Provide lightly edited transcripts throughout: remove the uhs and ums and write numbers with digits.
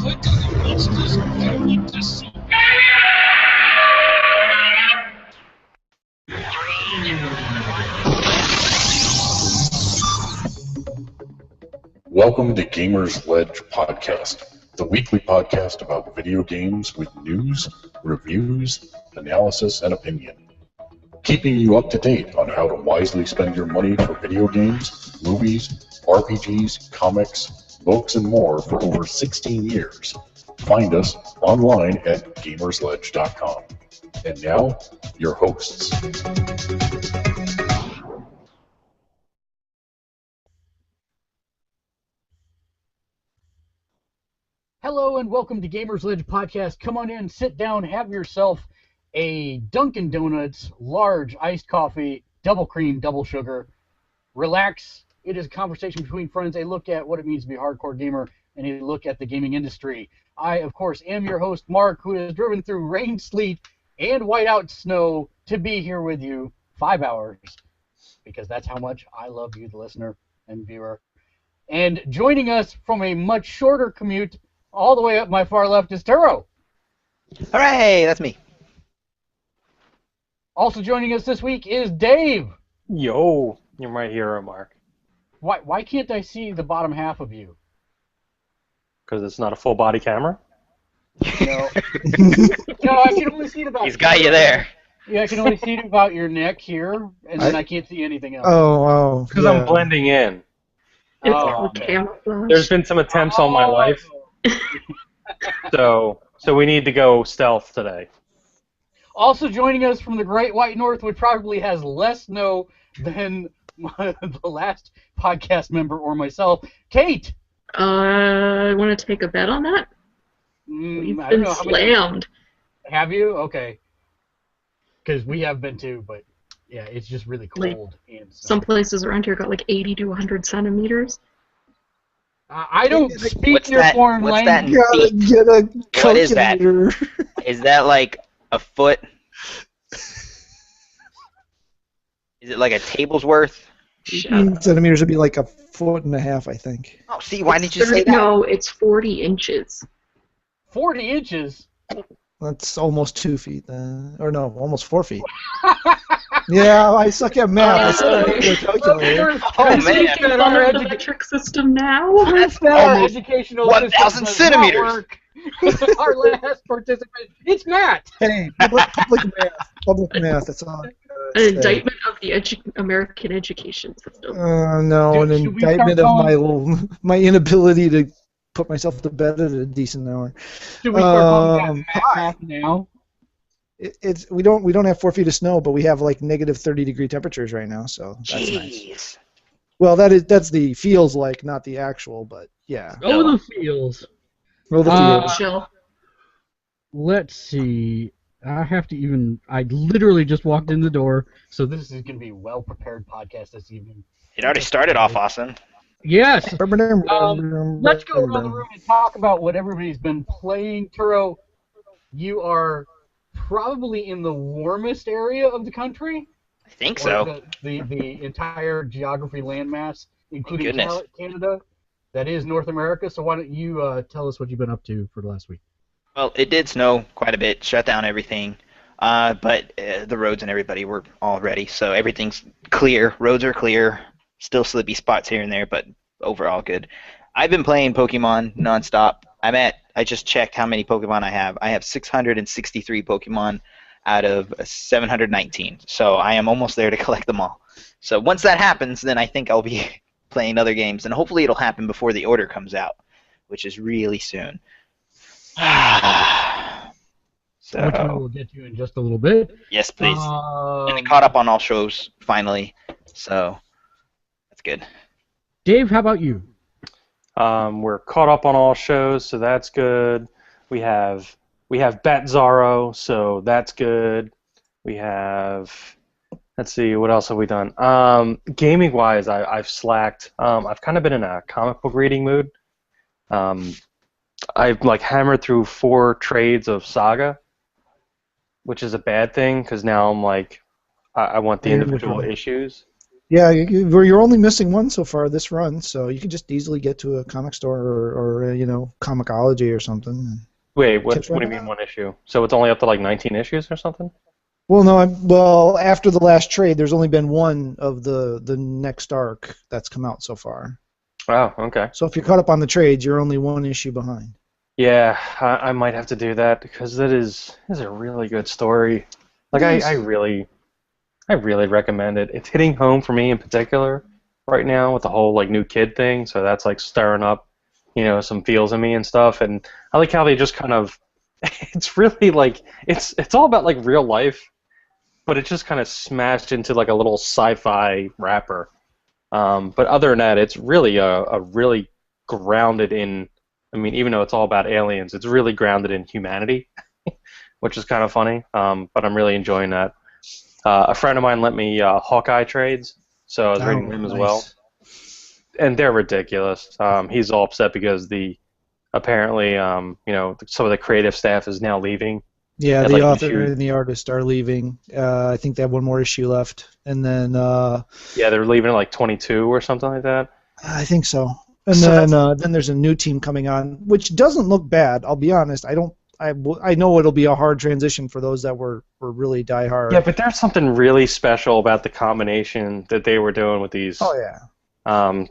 click on the monsters I want to see. Welcome to Gamersledge Podcast, the weekly podcast about video games with news, reviews, analysis, and opinion. Keeping you up to date on how to wisely spend your money for video games, movies, RPGs, comics, books, and more for over 16 years. Find us online at Gamersledge.com. And now, your hosts. Hello and welcome to Gamersledge Podcast. Come on in, sit down, have yourself a Dunkin' Donuts large iced coffee, double cream, double sugar. Relax. It is a conversation between friends, a look at what it means to be a hardcore gamer, and a look at the gaming industry. I, of course, am your host, Mark, who has driven through rain, sleet, and whiteout snow to be here with you 5 hours, because that's how much I love you, the listener and viewer. And joining us from a much shorter commute all the way up my far left is Turo. Hooray, that's me. Also joining us this week is Dave. Yo, you're my hero, Mark. Why can't I see the bottom half of you? Because it's not a full body camera? No. No, I can only see it about. He's got you there. Yeah, I can only see it about your neck here, and then I can't see anything else. Oh. Because I'm blending in. It's Oh, called camouflage. There's been some attempts on my life. So we need to go stealth today. Also joining us from the Great White North, which probably has less snow than the last podcast member or myself, Kate. Want to take a bet on that? We've I don't been know. slammed. Have you? Okay. Because we have been too, but yeah, it's just really cold. And Some places around here got like 80 to 100 centimeters. I don't speak What's your that- foreign what's that language. Gotta get a What is that? calculator. Is that like a foot? Is it like a table's worth? Centimeters would be like a foot and a half, I think. Oh, see, why didn't you say that? No, it's 40 inches. 40 inches? That's almost 2 feet, or no, almost 4 feet. Yeah, I suck at math. I said I needed a calculator. Oh, man. Making fun of the metric system now? That's Our almost educational 1,000 system does not centimeters. work. Our last participant, it's Matt. Hey, public math. That's all. An indictment of the American education system. No, Dude, an should we start indictment of calling- my inability to put myself to bed at a decent hour. Should we start calling that math now? We don't have 4 feet of snow, but we have like negative 30-degree temperatures right now, so that's nice. Jeez. Well, that's the feels like, not the actual, but yeah. Oh, the feels. Well, the feels. Chill. Let's see. I literally just walked in the door, so this is going to be a well-prepared podcast this evening. It already started off awesome. Yes. Let's go around Let's the room and talk about what everybody's been playing. Turo, you are probably in the warmest area of the country. I think Or so. The entire geography landmass, including goodness. Canada, that is North America. So why don't you tell us what you've been up to for the last week? Well, it did snow quite a bit, shut down everything, but the roads and everybody were all ready, so everything's clear. Roads are clear, still slippy spots here and there, but overall good. I've been playing Pokemon nonstop. I just checked how many Pokemon I have. I have 663 Pokemon out of 719, so I am almost there to collect them all. So once that happens, then I think I'll be playing other games, and hopefully it'll happen before the order comes out, which is really soon. So, Which we will get to in just a little bit. yes, please. And I caught up on all shows finally, so that's good. Dave, how about you? We're caught up on all shows, so that's good. We have Bat Zaro, so that's good. We have, let's see, what else have we done? Gaming-wise, I've slacked. I've kind of been in a comic book reading mood. I've hammered through 4 trades of Saga, which is a bad thing because now I'm I want the individual issues. Yeah, you're only missing one so far this run, so you can just easily get to a comic store or Comixology or something. Wait, what Catch do you right mean now. one issue? So it's only up to like 19 issues or something? Well, no, well, after the last trade, there's only been one of the next arc that's come out so far. Oh, okay. So if you're caught up on the trades, you're only one issue behind. Yeah, I might have to do that because that is a really good story. Like I really recommend it. It's hitting home for me in particular right now with the whole like new kid thing. So that's like stirring up, some feels in me and stuff. And I like how they just kind of, it's really like it's all about like real life, but it's just kind of smashed into like a little sci-fi wrapper. But other than that, it's really a really grounded in. I mean, even though it's all about aliens, it's really grounded in humanity, which is kind of funny. But I'm really enjoying that. A friend of mine lent me Hawkeye trades, so I was reading them as well, and they're ridiculous. He's all upset because apparently some of the creative staff is now leaving. Yeah, And, the like, author and the artist are leaving. I think they have one more issue left, and then Yeah, they're leaving at like 22 or something like that. I think so. And So then there's a new team coming on, which doesn't look bad. I'll be honest. I know it'll be a hard transition for those that were really diehard. Yeah, but there's something really special about the combination that they were doing with these. Oh yeah.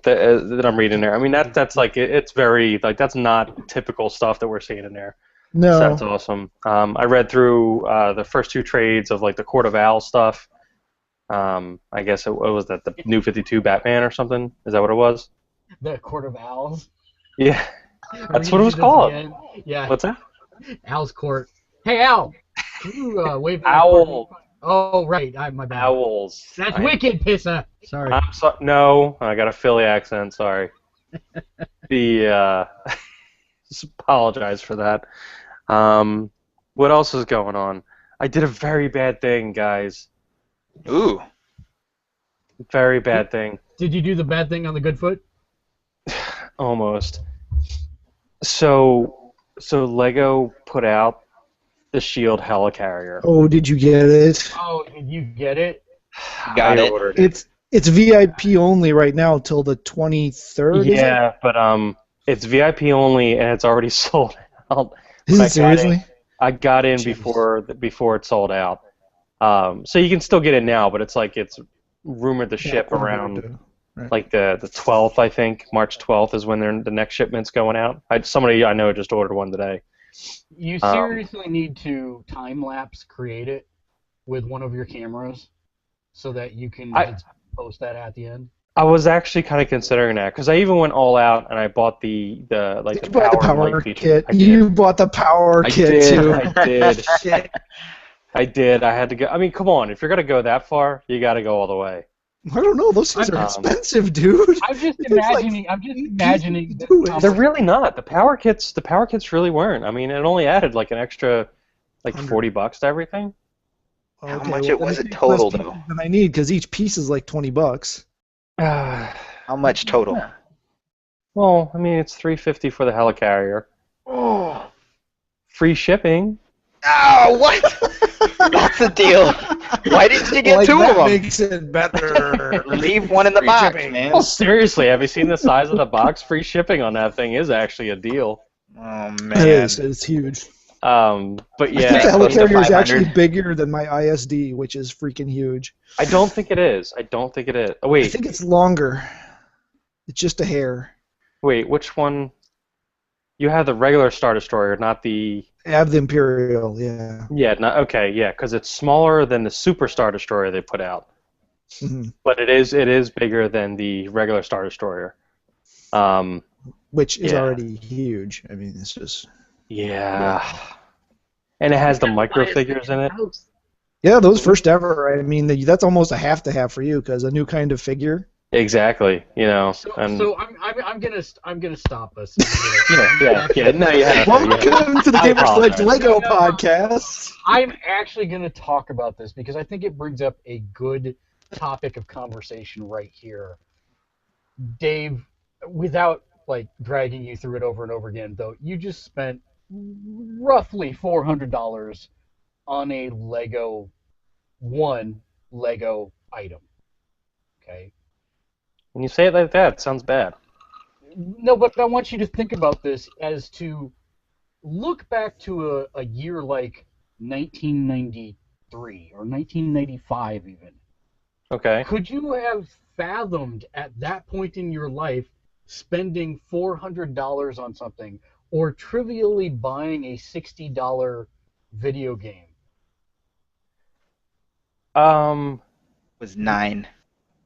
That I'm reading there. I mean, that's like it's very like that's not typical stuff that we're seeing in there. No. So that's awesome. I read through the first two trades of like the Court of Owls stuff. I guess what was that, the New 52 Batman or something? Is that what it was? The Court of Owls. Yeah, that's what it Read was this called. again. Yeah. What's that? Owl's Court. Hey, Al. Can you wave that Owl. Oh, right. My bad. Owls. That's wicked, Pissa. Sorry. I'm no, I got a Philly accent. Sorry. Just apologize for that. What else is going on? I did a very bad thing, guys. Ooh. Very bad thing. Did you do the bad thing on the good foot? Almost. So Lego put out the Shield Helicarrier. Oh, did you get it? Oh, did you get it? Got I it. ordered it. It's VIP only right now till the 23rd. Yeah, but it's VIP only and it's already sold out. Is But it seriously? I got in Jeez. before it sold out. So you can still get it now, but it's rumored to ship around like the 12th, I think. March 12th is when the next shipment's going out. Somebody I know just ordered one today. You seriously need to time-lapse create it with one of your cameras so that you can post that at the end. I was actually kind of considering that because I even went all out and I bought the power feature. kit. You bought the power kit too. I did. I did. I had to go. I mean, come on. If you're gonna go that far, you got to go all the way. I don't know. Those things are expensive, dude. I'm just imagining. They're really not. The power kits really weren't. I mean, it only added like an extra $40 to everything. How much was it total though? Than I need because each piece is like $20. How much total? Well, I mean, it's $350 for the helicarrier. Oh. Free shipping. Oh, what? That's a deal. Why didn't you get two of them? That makes it better. Leave one in the box, man. Well, seriously, have you seen the size of the box? Free shipping on that thing is actually a deal. Oh man, It is. It's huge. But yeah, I think the close to helicarrier is 500. actually bigger than my ISD, which is freaking huge. I don't think it is. Oh, wait. I think it's longer. It's just a hair. Wait, which one? You have the regular Star Destroyer, not the... I have the Imperial, yeah. Yeah, okay, yeah, because it's smaller than the Super Star Destroyer they put out. Mm-hmm. But it is bigger than the regular Star Destroyer. Which is already huge. I mean, it's just... Yeah. And it has the micro figures in it. Yeah, those first ever. I mean, that's almost a have-to-have for you because a new kind of figure. Exactly, So I'm gonna stop us. Yeah. No, you have to. Welcome to the Gamersledge Lego Podcast. I'm actually gonna talk about this because I think it brings up a good topic of conversation right here. Dave, without dragging you through it over and over again, though, you just spent roughly $400 on a Lego item. okay? When you say it like that, it sounds bad. No, but I want you to think about this as to look back to a year like 1993 or 1995 even. Okay. Could you have fathomed at that point in your life spending $400 on something or trivially buying a $60 video game? Was 9.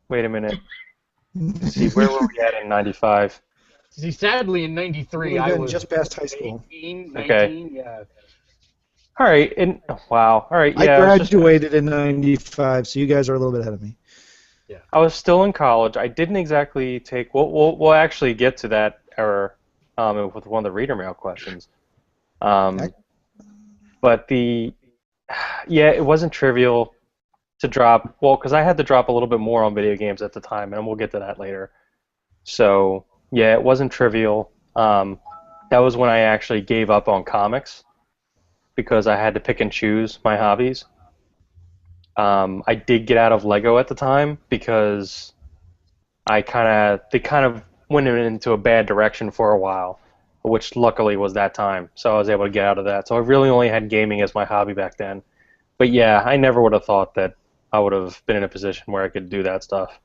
Wait a minute. Let's see, where were we at in 95? See, sadly, in 93, Would've I been was just past high school. 18, Okay. 19, yeah. All right, and wow. All right, I yeah. graduated in 95, so you guys are a little bit ahead of me. I was still in college. I didn't exactly take. We'll actually get to that error with one of the reader mail questions. But it wasn't trivial to drop. Well, because I had to drop a little bit more on video games at the time, and we'll get to that later. So yeah, it wasn't trivial. That was when I actually gave up on comics because I had to pick and choose my hobbies. I did get out of Lego at the time because they kind of went into a bad direction for a while, which luckily was that time. So I was able to get out of that. So I really only had gaming as my hobby back then. But yeah, I never would have thought that I would have been in a position where I could do that stuff.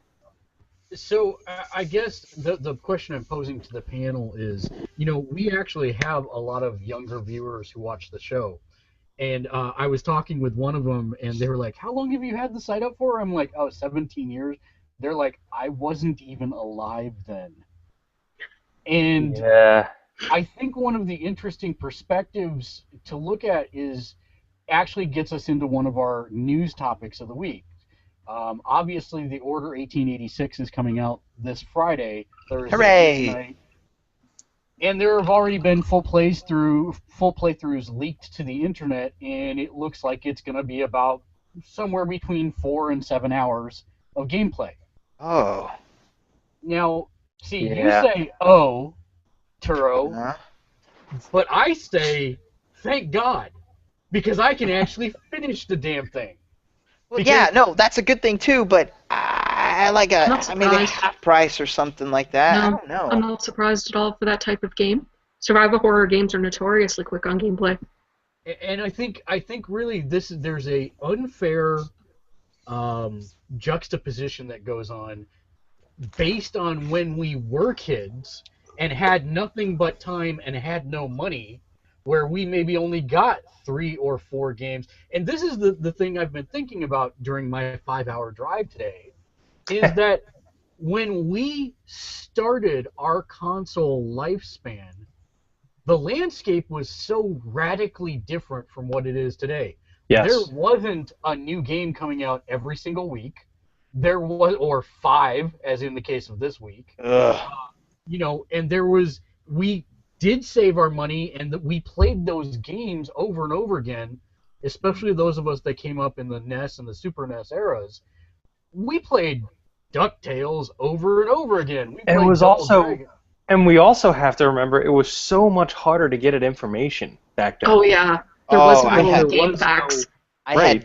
So I guess the question I'm posing to the panel is, we actually have a lot of younger viewers who watch the show. And I was talking with one of them, and they were like, how long have you had the site up for? I'm like, 17 years. They're like, I wasn't even alive then. And Yeah. I think one of the interesting perspectives to look at actually gets us into one of our news topics of the week. Obviously, the Order 1886 is coming out this Friday, Thursday Hooray! night. And there have already been full playthroughs leaked to the internet, and it looks like it's going to be about somewhere between 4 and 7 hours of gameplay. Oh. Now, see, Yeah. you say, oh, Turo, Huh? but I say, thank God, because I can actually finish the damn thing. Well, Because- yeah, no, that's a good thing too, but I like Not maybe surprised. half price or something like that. I No, don't know. I'm not surprised at all for that type of game. Survival horror games are notoriously quick on gameplay. And I think really there's a unfair juxtaposition that goes on based on when we were kids and had nothing but time and had no money, where we maybe only got 3 or 4 games. And this is the thing I've been thinking about during my 5-hour drive today, is that when we started our console lifespan, the landscape was so radically different from what it is today. Yes. There wasn't a new game coming out every single week. There was, or 5, as in the case of this week. Ugh. And we did save our money, and we played those games over and over again, especially those of us that came up in the NES and the Super NES eras. We played DuckTales over and over again. We And it played was Double also- Dragon. And we also have to remember it was so much harder to get at information back then. Oh yeah, there Oh, wasn't I really had- game was facts. I Right.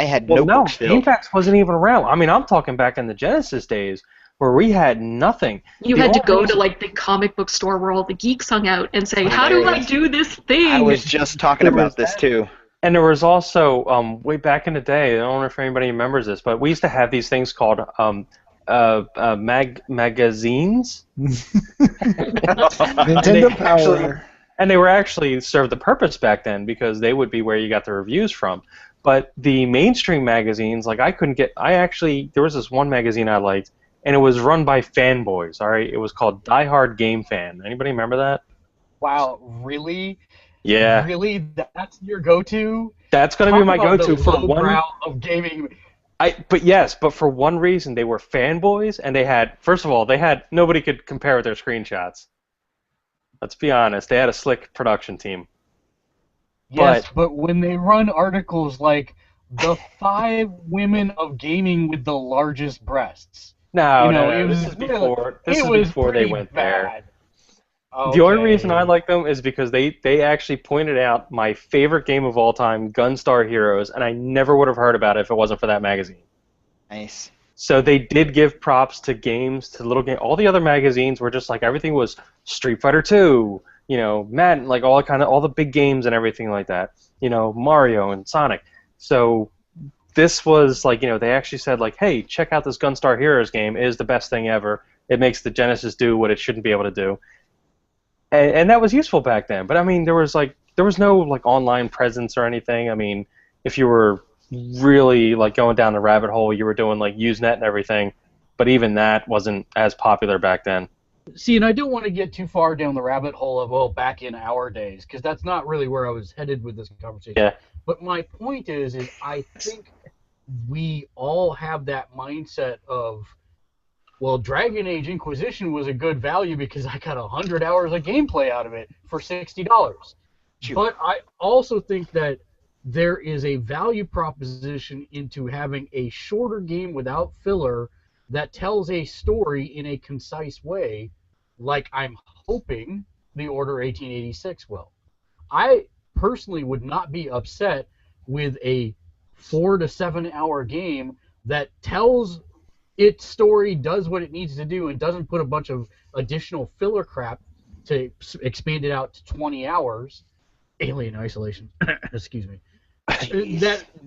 had Well, no, notebooks filled. GameFAQs wasn't even around. I mean, I'm talking back in the Genesis days where we had nothing. You The had to only go to reason- like the comic book store where all the geeks hung out and say, "How do I do this thing?" I was just talking about this too. And there was also, way back in the day, I don't know if anybody remembers this, but we used to have these things called magazines. Nintendo They Power. And they were actually served the purpose back then because they would be where you got the reviews from. But the mainstream magazines, like there was this one magazine I liked, and it was run by fanboys, all right? It was called Die Hard Game Fan. Anybody remember that? Wow, really? Yeah. Really? That's your go-to? That's going to be my Talk about go-to the for one. lowbrow of gaming. But for one reason, they were fanboys, and first of all, nobody could compare with their screenshots. Let's be honest, they had a slick production team. Yes, but when they run articles like the 5 women of gaming with the largest breasts. No, this this is before they pretty went there. bad. The only Okay. reason I like them is because they actually pointed out my favorite game of all time, Gunstar Heroes, and I never would have heard about it if it wasn't for that magazine. Nice. So they did give props to games, to little game. All the other magazines were just like everything was Street Fighter 2, Madden, like all the big games and everything like that. Mario and Sonic. So this was like, they actually said like, hey, check out this Gunstar Heroes game. It is the best thing ever. It makes the Genesis do what it shouldn't be able to do. And that was useful back then. But I mean, there was no like online presence or anything. I mean, if you were really like going down the rabbit hole, you were doing like Usenet and everything, but even that wasn't as popular back then. See, and I don't want to get too far down the rabbit hole of back in our days, because that's not really where I was headed with this conversation. Yeah. But my point is I think we all have that mindset of, well, Dragon Age Inquisition was a good value because I got 100 hours of gameplay out of it for $60. But I also think that there is a value proposition into having a shorter game without filler that tells a story in a concise way, like I'm hoping The Order 1886 will. I personally would not be upset with a 4 to 7 hour game that tells its story, does what it needs to do, and doesn't put a bunch of additional filler crap to expand it out to 20 hours. Alien Isolation. Excuse me.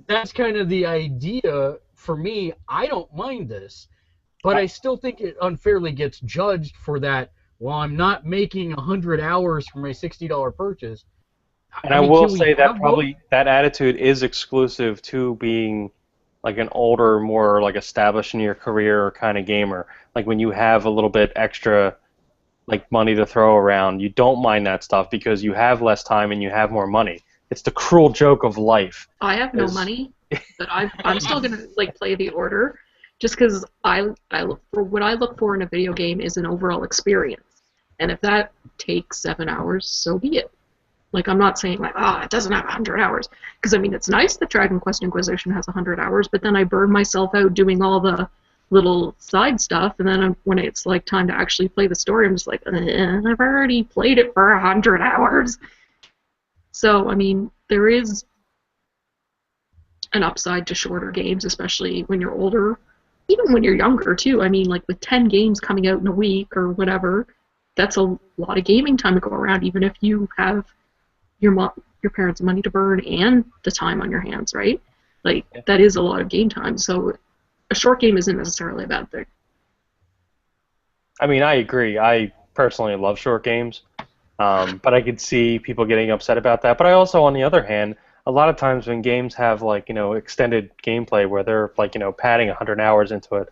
That's kind of the idea for me. I don't mind this, but I still think it unfairly gets judged for that. Well, I'm not making 100 hours for my $60 purchase. And I will say that probably that attitude is exclusive to being like an older, more like established in your career kind of gamer. Like when you have a little bit extra like money to throw around, you don't mind that stuff because you have less time and you have more money. It's the cruel joke of life. I have no money, but I'm still gonna like play The Order, just because I look for what I look for in a video game is an overall experience, and if that takes 7 hours, so be it. Like I'm not saying like it doesn't have 100 hours, because I mean it's nice that Dragon Quest Inquisition has 100 hours, but then I burn myself out doing all the little side stuff, and then when it's like time to actually play the story, I'm just like I've already played it for 100 hours. So, I mean, there is an upside to shorter games, especially when you're older. Even when you're younger, too. I mean, like, with 10 games coming out in a week or whatever, that's a lot of gaming time to go around, even if you have your parents' money to burn and the time on your hands, right? Like, that is a lot of game time. So, a short game isn't necessarily a bad thing. I mean, I agree. I personally love short games. But I could see people getting upset about that. But I also, on the other hand, a lot of times when games have like extended gameplay where they're like padding 100 hours into it,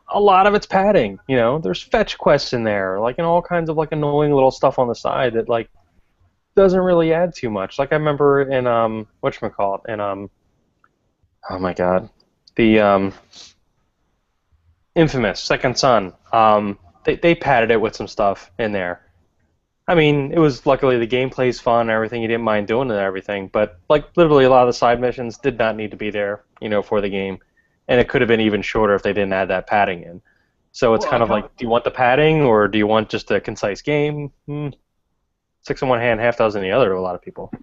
a lot of it's padding. There's fetch quests in there, like and all kinds of like annoying little stuff on the side that like doesn't really add too much. Like I remember in whatchamacallit, in oh my god, the infamous Second Son. They padded it with some stuff in there. I mean, it was luckily the gameplay's fun and everything. You didn't mind doing it and everything, but like literally a lot of the side missions did not need to be there, for the game, and it could have been even shorter if they didn't add that padding in. So it's kind of like, do you want the padding or do you want just a concise game? 6 in one hand, half dozen in the other to a lot of people.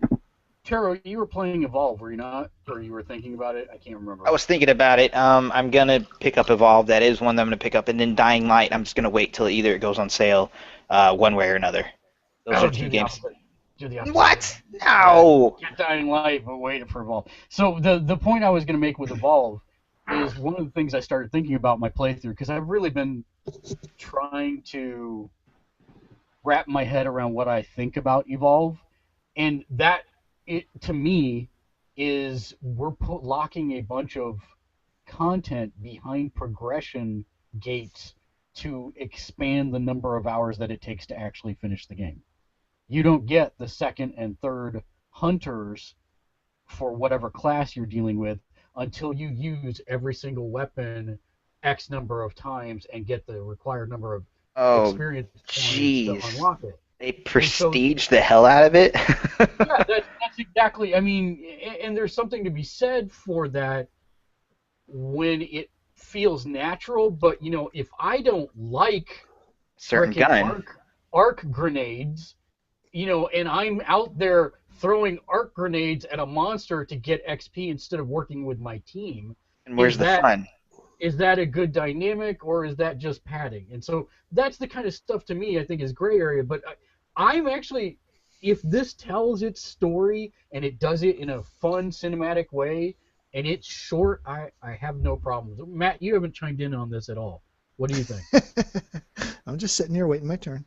Taro, you were playing Evolve, were you not? Or you were thinking about it? I can't remember. I was thinking about it. I'm going to pick up Evolve. That is one that I'm going to pick up. And then Dying Light, I'm just going to wait till either it goes on sale one way or another. Those are 2 games. What? No! Get Dying Light, but wait for Evolve. So the point I was going to make with Evolve is one of the things I started thinking about my playthrough, because I've really been trying to wrap my head around what I think about Evolve, and that, to me, is we're locking a bunch of content behind progression gates to expand the number of hours that it takes to actually finish the game. You don't get the second and third hunters for whatever class you're dealing with until you use every single weapon X number of times and get the required number of experience points to unlock it. They prestige the hell out of it. Yeah, that's exactly. I mean, and there's something to be said for that when it feels natural. But if I don't like certain gun arc grenades, and I'm out there throwing arc grenades at a monster to get XP instead of working with my team. And where's the fun? is that a good dynamic or is that just padding? And so that's the kind of stuff to me I think is gray area. But I'm actually, if this tells its story and it does it in a fun cinematic way and it's short, I have no problems. Matt, you haven't chimed in on this at all. What do you think? I'm just sitting here waiting my turn.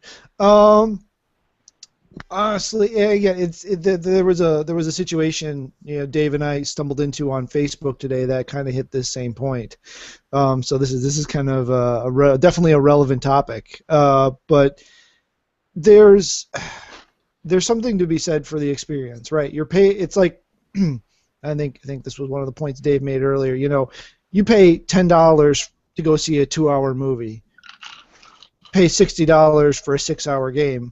Honestly, yeah, there was a situation, Dave and I stumbled into on Facebook today that kind of hit this same point. So this is kind of definitely a relevant topic. But there's something to be said for the experience, right? It's like I think this was one of the points Dave made earlier. You pay $10 to go see a 2-hour movie. Pay $60 for a 6-hour game.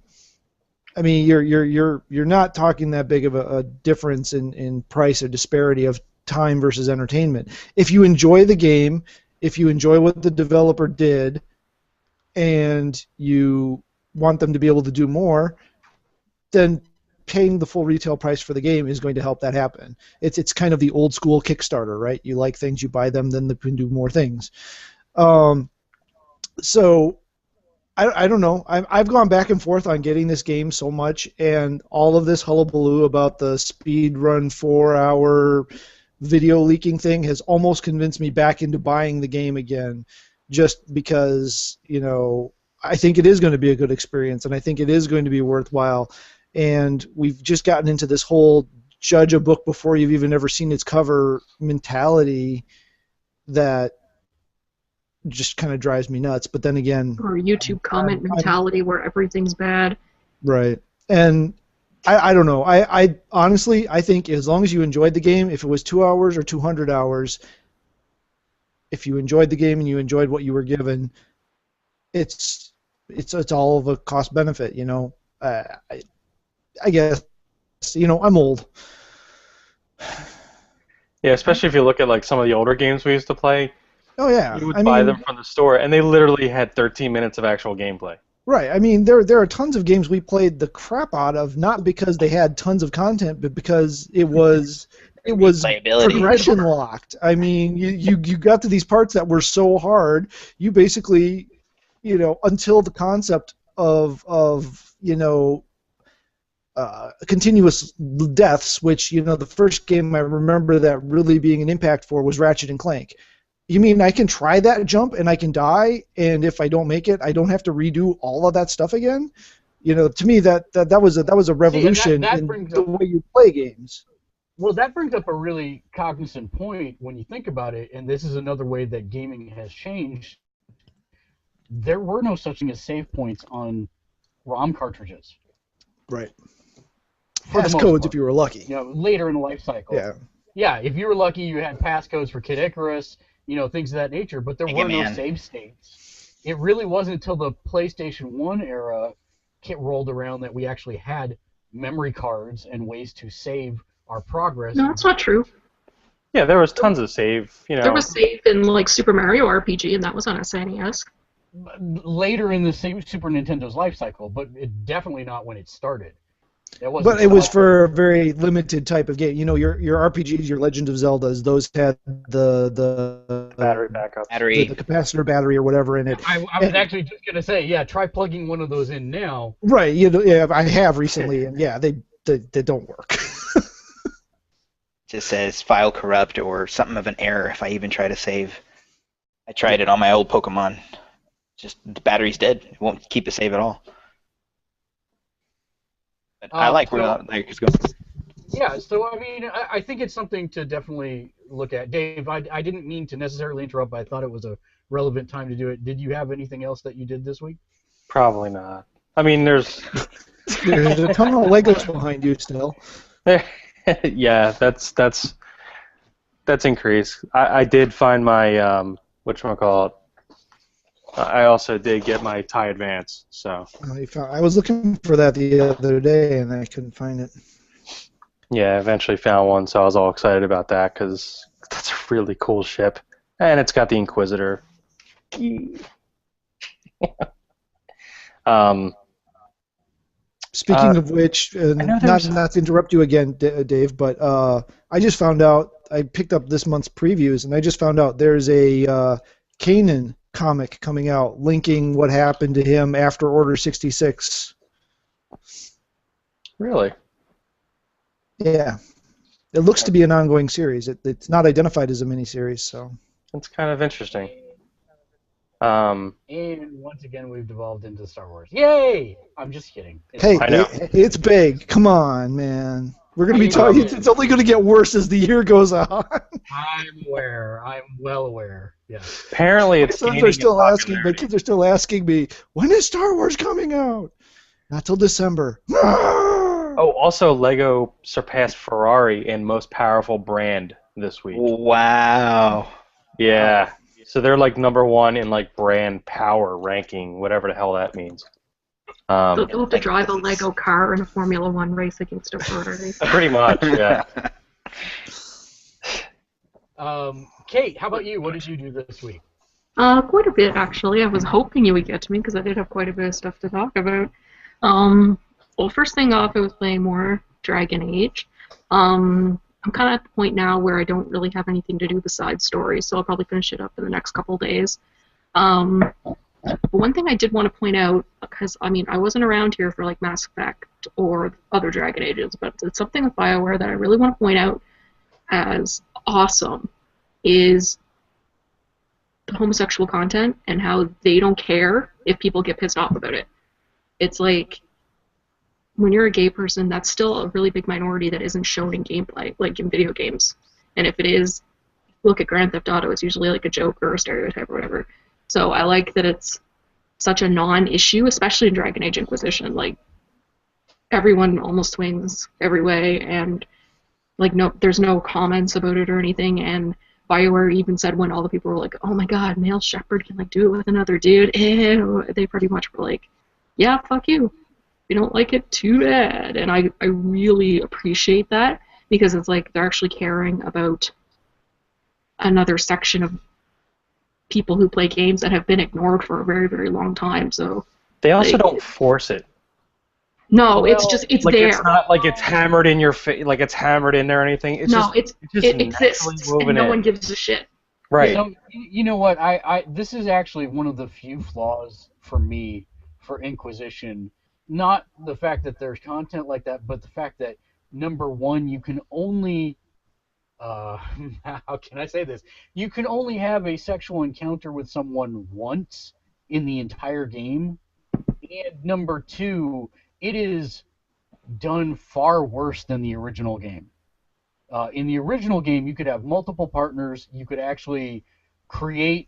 I mean, you're not talking that big of a difference in price or disparity of time versus entertainment. If you enjoy the game, if you enjoy what the developer did, and you want them to be able to do more, then paying the full retail price for the game is going to help that happen. It's kind of the old school Kickstarter, right? You like things, you buy them, then they can do more things. So I don't know. I've gone back and forth on getting this game so much, and all of this hullabaloo about the speedrun 4-hour video leaking thing has almost convinced me back into buying the game again, just because I think it is going to be a good experience, and I think it is going to be worthwhile. And we've just gotten into this whole judge a book before you've even ever seen its cover mentality that just kind of drives me nuts. But then again, or YouTube comment mentality where everything's bad. Right. And I don't know. I honestly, I think as long as you enjoyed the game, if it was 2 hours or 200 hours, if you enjoyed the game and you enjoyed what you were given, it's all of a cost benefit. I guess I'm old. Yeah, especially if you look at like some of the older games we used to play. Oh yeah, you would buy them from the store, and they literally had 13 minutes of actual gameplay. Right. I mean, there are tons of games we played the crap out of, not because they had tons of content, but because it was progression locked. I mean, you got to these parts that were so hard, you basically, until the concept of continuous deaths, which the first game I remember that really being an impact for was Ratchet and Clank. You mean I can try that jump and I can die, and if I don't make it, I don't have to redo all of that stuff again? To me that was a revolution in the way you play games. Well, that brings up a really cognizant point when you think about it, and this is another way that gaming has changed. There were no such thing as save points on ROM cartridges. Right. Passcodes if you were lucky. Later in the life cycle. Yeah. Yeah, if you were lucky, you had passcodes for Kid Icarus, things of that nature, but there were no save states. It really wasn't until the PlayStation 1 era rolled around that we actually had memory cards and ways to save our progress. No, that's not true. Yeah, there was tons of save. There was save in like Super Mario RPG, and that was on a SNES. Later in the Super Nintendo's life cycle, but definitely not when it started. But it was for a very limited type of game. Your RPGs, your Legend of Zeldas, those had the battery backup, the capacitor battery or whatever in it. I was actually just gonna say, try plugging one of those in now. Right. I have recently, and they don't work. Just says file corrupt or something of an error if I even try to save. I tried it on my old Pokemon. Just the battery's dead. It won't keep a save at all. I like where it's going. Yeah, so I mean, I think it's something to definitely look at. Dave, I didn't mean to necessarily interrupt, but I thought it was a relevant time to do it. Did you have anything else that you did this week? Probably not. I mean, there's a ton of Legos behind you still. Yeah, that's increased. I did find my whatchamacallit. I also did get my TIE Advance, so. I was looking for that the other day, and I couldn't find it. Yeah, I eventually found one, so I was all excited about that, because that's a really cool ship. And it's got the Inquisitor. Speaking of which, not to interrupt you again, Dave, but I just found out I picked up this month's previews, and I just found out there's a Kanan comic coming out linking what happened to him after Order 66. Really? Yeah. It looks to be an ongoing series. It's not identified as a miniseries, so. That's kind of interesting. And once again, we've devolved into Star Wars. Yay! I'm just kidding. Hey, I know. it's big. Come on, man. We're going to be talking. It's only going to get worse as the year goes on. I'm aware. I'm well aware. Yeah. Apparently, it's My kids are still asking me, when is Star Wars coming out? Not till December. Oh, also, Lego surpassed Ferrari in most powerful brand this week. Wow. Yeah. So they're like #1 in like brand power ranking, whatever the hell that means. They'll have to drive a Lego car in a Formula 1 race against a Ferrari. Pretty much, yeah. Kate, how about you? What did you do this week? Quite a bit, actually. I was hoping you would get to me because I did have quite a bit of stuff to talk about. Well, first thing off, I was playing more Dragon Age. I'm kind of at the point now where I don't really have anything to do besides stories, so I'll probably finish it up in the next couple days. But one thing I did want to point out, because, I mean, I wasn't around here for, like, Mass Effect or other Dragon Ages, but it's something with BioWare that I really want to point out as awesome, is the homosexual content and how they don't care if people get pissed off about it. It's like, when you're a gay person, that's still a really big minority that isn't shown in gameplay, like in video games. And if it is, look at Grand Theft Auto, it's usually like a joke or a stereotype or whatever. So I like that it's such a non-issue, especially in Dragon Age Inquisition. Like, everyone almost swings every way, and like there's no comments about it or anything. And BioWare even said when all the people were like, "Oh my God, male Shepard can like do it with another dude," ew, they pretty much were like, "Yeah, fuck you. If you don't like it, too bad." And I really appreciate that, because it's like they're actually caring about another section of people who play games that have been ignored for a very, very long time. So they also don't force it. No, well, it's like, there. It's not like it's hammered in your face, like it's hammered in there or anything. It's it exists, and no one gives a shit. Right. So, you know what? This is actually one of the few flaws for me for Inquisition. Not the fact that there's content like that, but the fact that, #1, you can only, how can I say this? You can only have a sexual encounter with someone once in the entire game. And #2, it is done far worse than the original game. In the original game, you could have multiple partners. You could actually create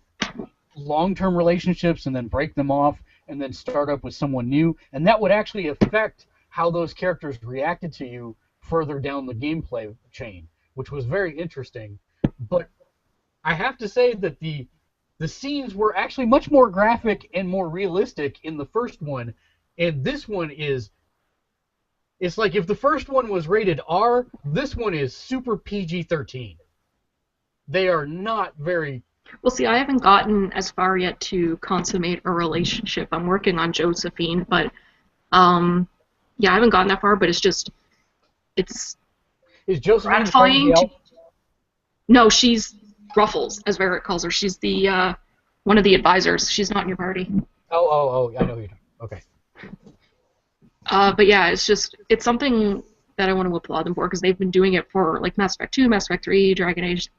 long-term relationships and then break them off and then start up with someone new. And that would actually affect how those characters reacted to you further down the gameplay chain, which was very interesting. But I have to say that the scenes were actually much more graphic and more realistic in the first one. And this one is... It's like if the first one was rated R, this one is super PG-13. They are not very... Well, see, I haven't gotten as far yet to consummate a relationship. I'm working on Josephine, but, yeah, I haven't gotten that far, but it's just... Is Josephine gratifying. No, she's Ruffles, as Varric calls her. She's the, one of the advisors. She's not in your party. Oh, I know you do. Okay. But yeah, it's something that I want to applaud them for, because they've been doing it for, like, Mass Effect 2, Mass Effect 3, Dragon Age.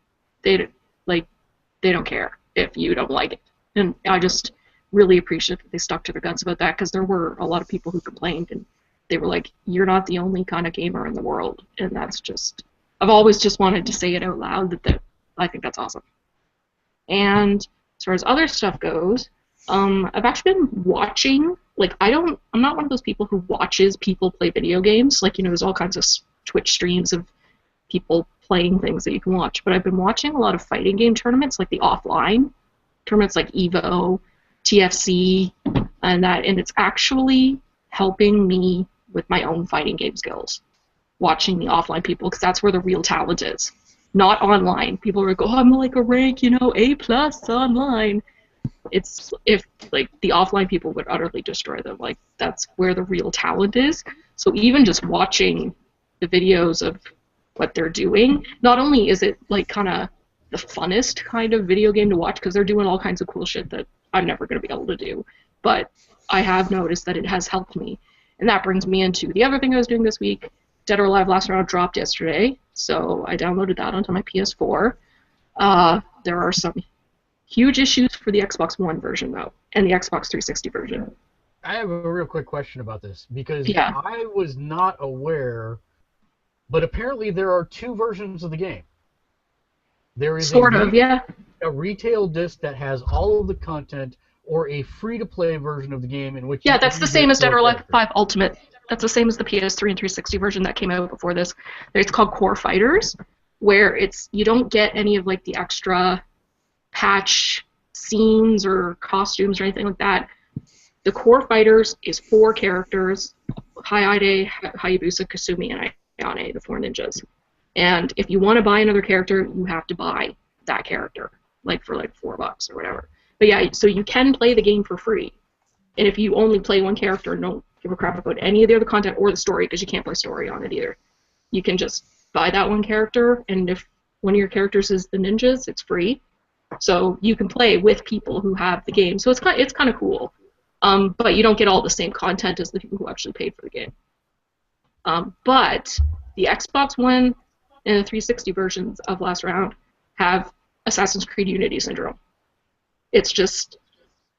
They don't care if you don't like it. And I just really appreciate that they stuck to their guns about that, because there were a lot of people who complained, and they were like, you're not the only kind of gamer in the world. And that's just... I've always just wanted to say it out loud, that I think that's awesome. And as far as other stuff goes, I've actually been watching... Like, I'm not one of those people who watches people play video games. Like, there's all kinds of Twitch streams of people playing things that you can watch. But I've been watching a lot of fighting game tournaments, like the offline tournaments like EVO, TFC, and that. And it's actually helping me with my own fighting game skills, watching the offline people, because that's where the real talent is. Not online. People are like, oh, I'm like a rank, A+ online. It's if like the offline people would utterly destroy them. Like, that's where the real talent is. So even just watching the videos of what they're doing. Not only is it like kind of the funnest kind of video game to watch because they're doing all kinds of cool shit that I'm never going to be able to do, but I have noticed that it has helped me. And that brings me into the other thing I was doing this week. Dead or Alive Last Round dropped yesterday, so I downloaded that onto my PS4. There are some huge issues for the Xbox One version, though, and the Xbox 360 version. I have a real quick question about this, because Yeah. I was not aware, but apparently there are two versions of the game. There is Sort of, yeah. a retail disc that has all of the content, or a free-to-play version of the game in which Yeah, you that's can the get same as Dead or your Alive character. 5 Ultimate. That's the same as the PS3 and 360 version that came out before this. It's called Core Fighters, where you don't get any of like the extra patch scenes or costumes or anything like that. The Core Fighters is 4 characters: Hayate, Hayabusa, Kasumi, and Ayane, the 4 ninjas. And if you want to buy another character, you have to buy that character, like for like $4 or whatever. But yeah, so you can play the game for free. And if you only play one character and don't give a crap about any of the other content or the story, because you can't play story on it either, you can just buy that one character, and if one of your characters is the ninjas, it's free. So you can play with people who have the game. So it's kind of cool. But you don't get all the same content as the people who actually paid for the game. But the Xbox One and the 360 versions of Last Round have Assassin's Creed Unity syndrome. It's just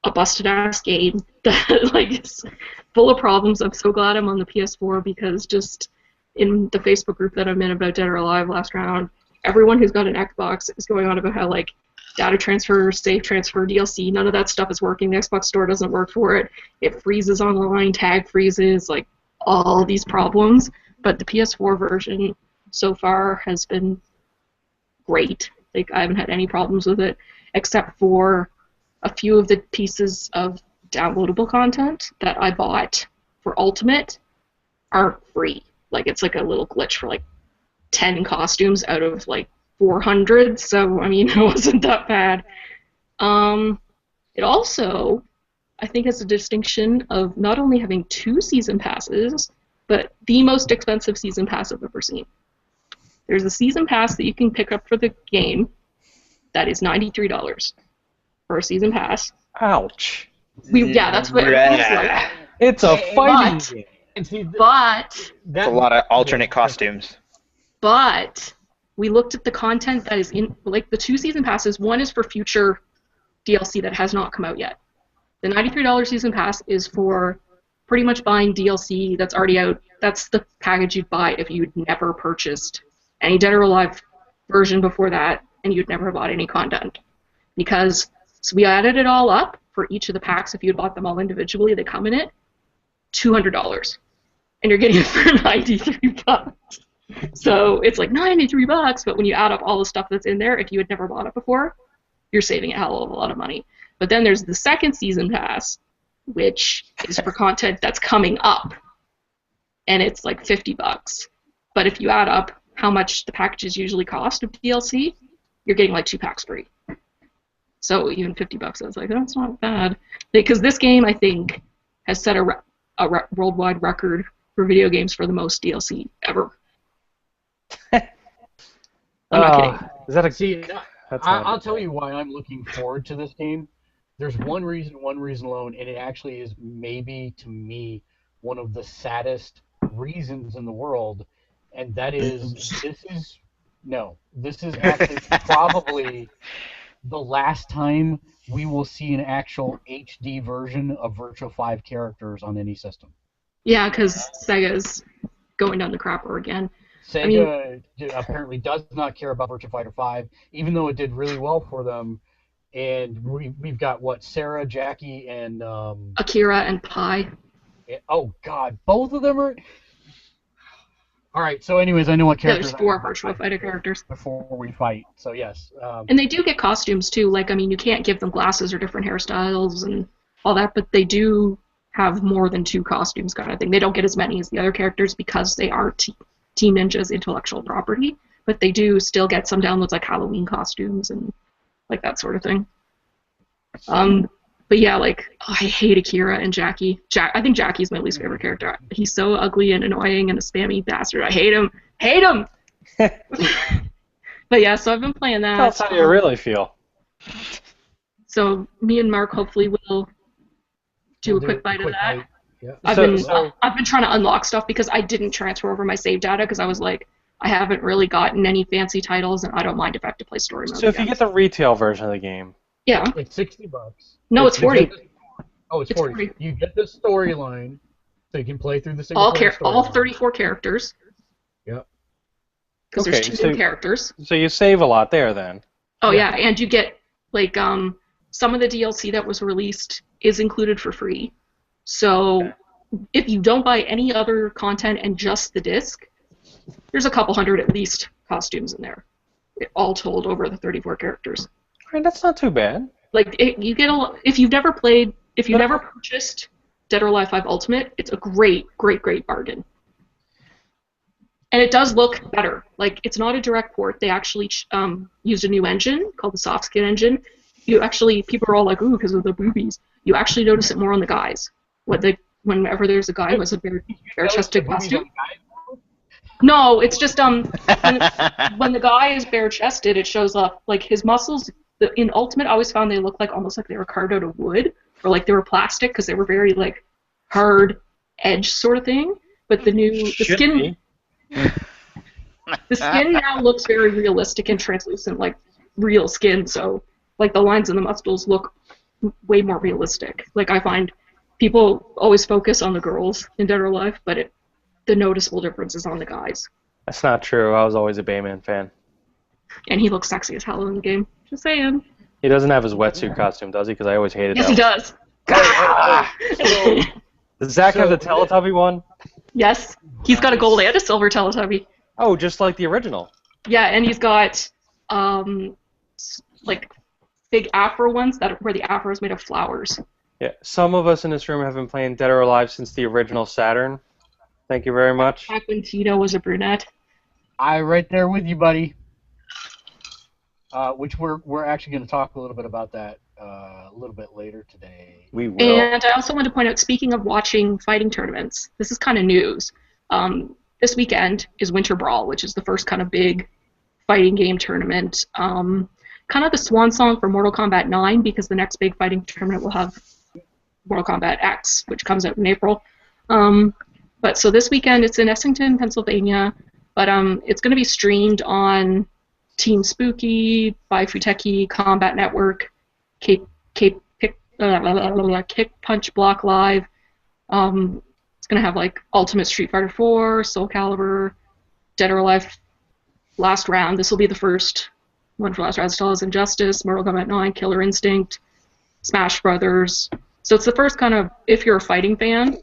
a busted-ass game that is full of problems. I'm so glad I'm on the PS4, because just in the Facebook group that I'm in about Dead or Alive Last Round, everyone who's got an Xbox is going on about how data transfer, save transfer, DLC, none of that stuff is working. The Xbox Store doesn't work for it. It freezes online, tag freezes, all these problems. But the PS4 version so far has been great. I haven't had any problems with it, except for a few of the pieces of downloadable content that I bought for Ultimate aren't free. It's a little glitch for 10 costumes out of 400, so it wasn't that bad. It also, I think, has a distinction of not only having 2 season passes, but the most expensive season pass I've ever seen. There's a season pass that you can pick up for the game that is $93 for a season pass. Ouch. Yeah, that's what it feels like. It's a fighting But- game. And see, But That's a lot of alternate costumes. But we looked at the content that is in, the 2 season passes. One is for future DLC that has not come out yet. The $93 season pass is for pretty much buying DLC that's already out. That's the package you'd buy if you'd never purchased any Dead or Alive version before that, and you'd never bought any content. So we added it all up for each of the packs. If you'd bought them all individually, they come in it, $200. And you're getting it for $93. So it's $93, but when you add up all the stuff that's in there, if you had never bought it before, you're saving a hell of a lot of money. But then there's the second season pass, which is for content that's coming up, and it's $50. But if you add up how much the packages usually cost of DLC, you're getting 2 packs free. So even $50, I was that's not bad. Because this game, I think, has set a worldwide record for video games for the most DLC ever. I'm not kidding. Is that a... see, That's not I'll good. tell you why I'm looking forward to this game. There's one reason alone, and it actually is maybe, to me, one of the saddest reasons in the world, and that is this is actually probably the last time we will see an actual HD version of Virtua 5 characters on any system. Yeah, because Sega's going down the crapper again. Sega apparently does not care about Virtua Fighter 5, even though it did really well for them. And we've got, Sarah, Jackie, and... Akira and Pi. oh, God. Both of them are... All right, so anyways, I know what Yeah, characters... there's 4 Virtua Fighter characters. Before we fight, so yes. And they do get costumes, too. You can't give them glasses or different hairstyles and all that, but they do have more than 2 costumes kind of thing. They don't get as many as the other characters because they are Team Ninja's intellectual property, but they do still get some downloads Halloween costumes and that sort of thing. But yeah, I hate Akira and Jackie. I think Jackie's my least favorite character. He's so ugly and annoying and a spammy bastard. I hate him. Hate him! But yeah, so I've been playing that. Tell us how you really feel. So me and Mark hopefully will do We'll a quick bite of that. bite. Yeah. I've So- been trying to unlock stuff because I didn't transfer over my save data because I was like, I haven't really gotten any fancy titles, and I don't mind if I have to play story mode. So if you again. get the retail version of the game, Yeah. It's $60. No, it's 40. Oh, it's It's 40. 40. You get the storyline, so you can play through the single all player all storyline. 34 characters. Yep. Because Okay, there's two so- new characters. so you save a lot there then. Oh Yeah. yeah, and you get like some of the DLC that was released is included for free. So Okay. if you don't buy any other content and just the disc, there's a couple hundred at least costumes in there, all told over the 34 characters. All right, that's not too bad. Like you get if you've never purchased Dead or Alive 5 Ultimate, it's a great bargain. And it does look better. Like, it's not a direct port. They actually used a new engine called the soft skin engine. People are all like, ooh, because of the boobies. You actually notice it more on the guys. Whenever there's a guy who has a bare-chested costume. No, it's just when the guy is bare-chested, it shows up, like, his muscles. In Ultimate, I always found they looked like almost like they were carved out of wood, or like they were plastic, because they were very, like, hard edge sort of thing. But the skin... The skin now looks very realistic and translucent, like real skin. So, like the lines and the muscles look way more realistic. Like I find people always focus on the girls in Dead or Alive, but the noticeable difference is on the guys. That's not true. I was always a Bayman fan. And he looks sexy as hell in the game. Just saying. He doesn't have his wetsuit costume, does he? Because I always hated Yes, that. he does. Does Zach have the Teletubby one? Yes, he's got a gold and a silver Teletubby. Oh, just like the original. Yeah, and he's got like big afro ones where the afro is made of flowers. Yeah. Some of us in this room have been playing Dead or Alive since the original Saturn. Thank you very much. Back when Tito was a brunette. I'm right there with you, buddy. Which we're actually going to talk a little bit about that a little bit later today. We will. And I also want to point out, speaking of watching fighting tournaments, this is kind of news. This weekend is Winter Brawl, which is the first kind of big fighting game tournament. Kind of the swan song for Mortal Kombat 9, because the next big fighting tournament will have Mortal Kombat X, which comes out in April. But so this weekend it's in Essington, Pennsylvania, but it's going to be streamed on Team Spooky, by Futeki, Combat Network, Kick Punch Block Live. It's going to have like Ultimate Street Fighter 4, Soul Calibur, Dead or Alive Last Round. This will be the first one for Last Round. Still has Injustice, Mortal Kombat 9, Killer Instinct, Smash Brothers. So it's the first kind of, if you're a fighting fan,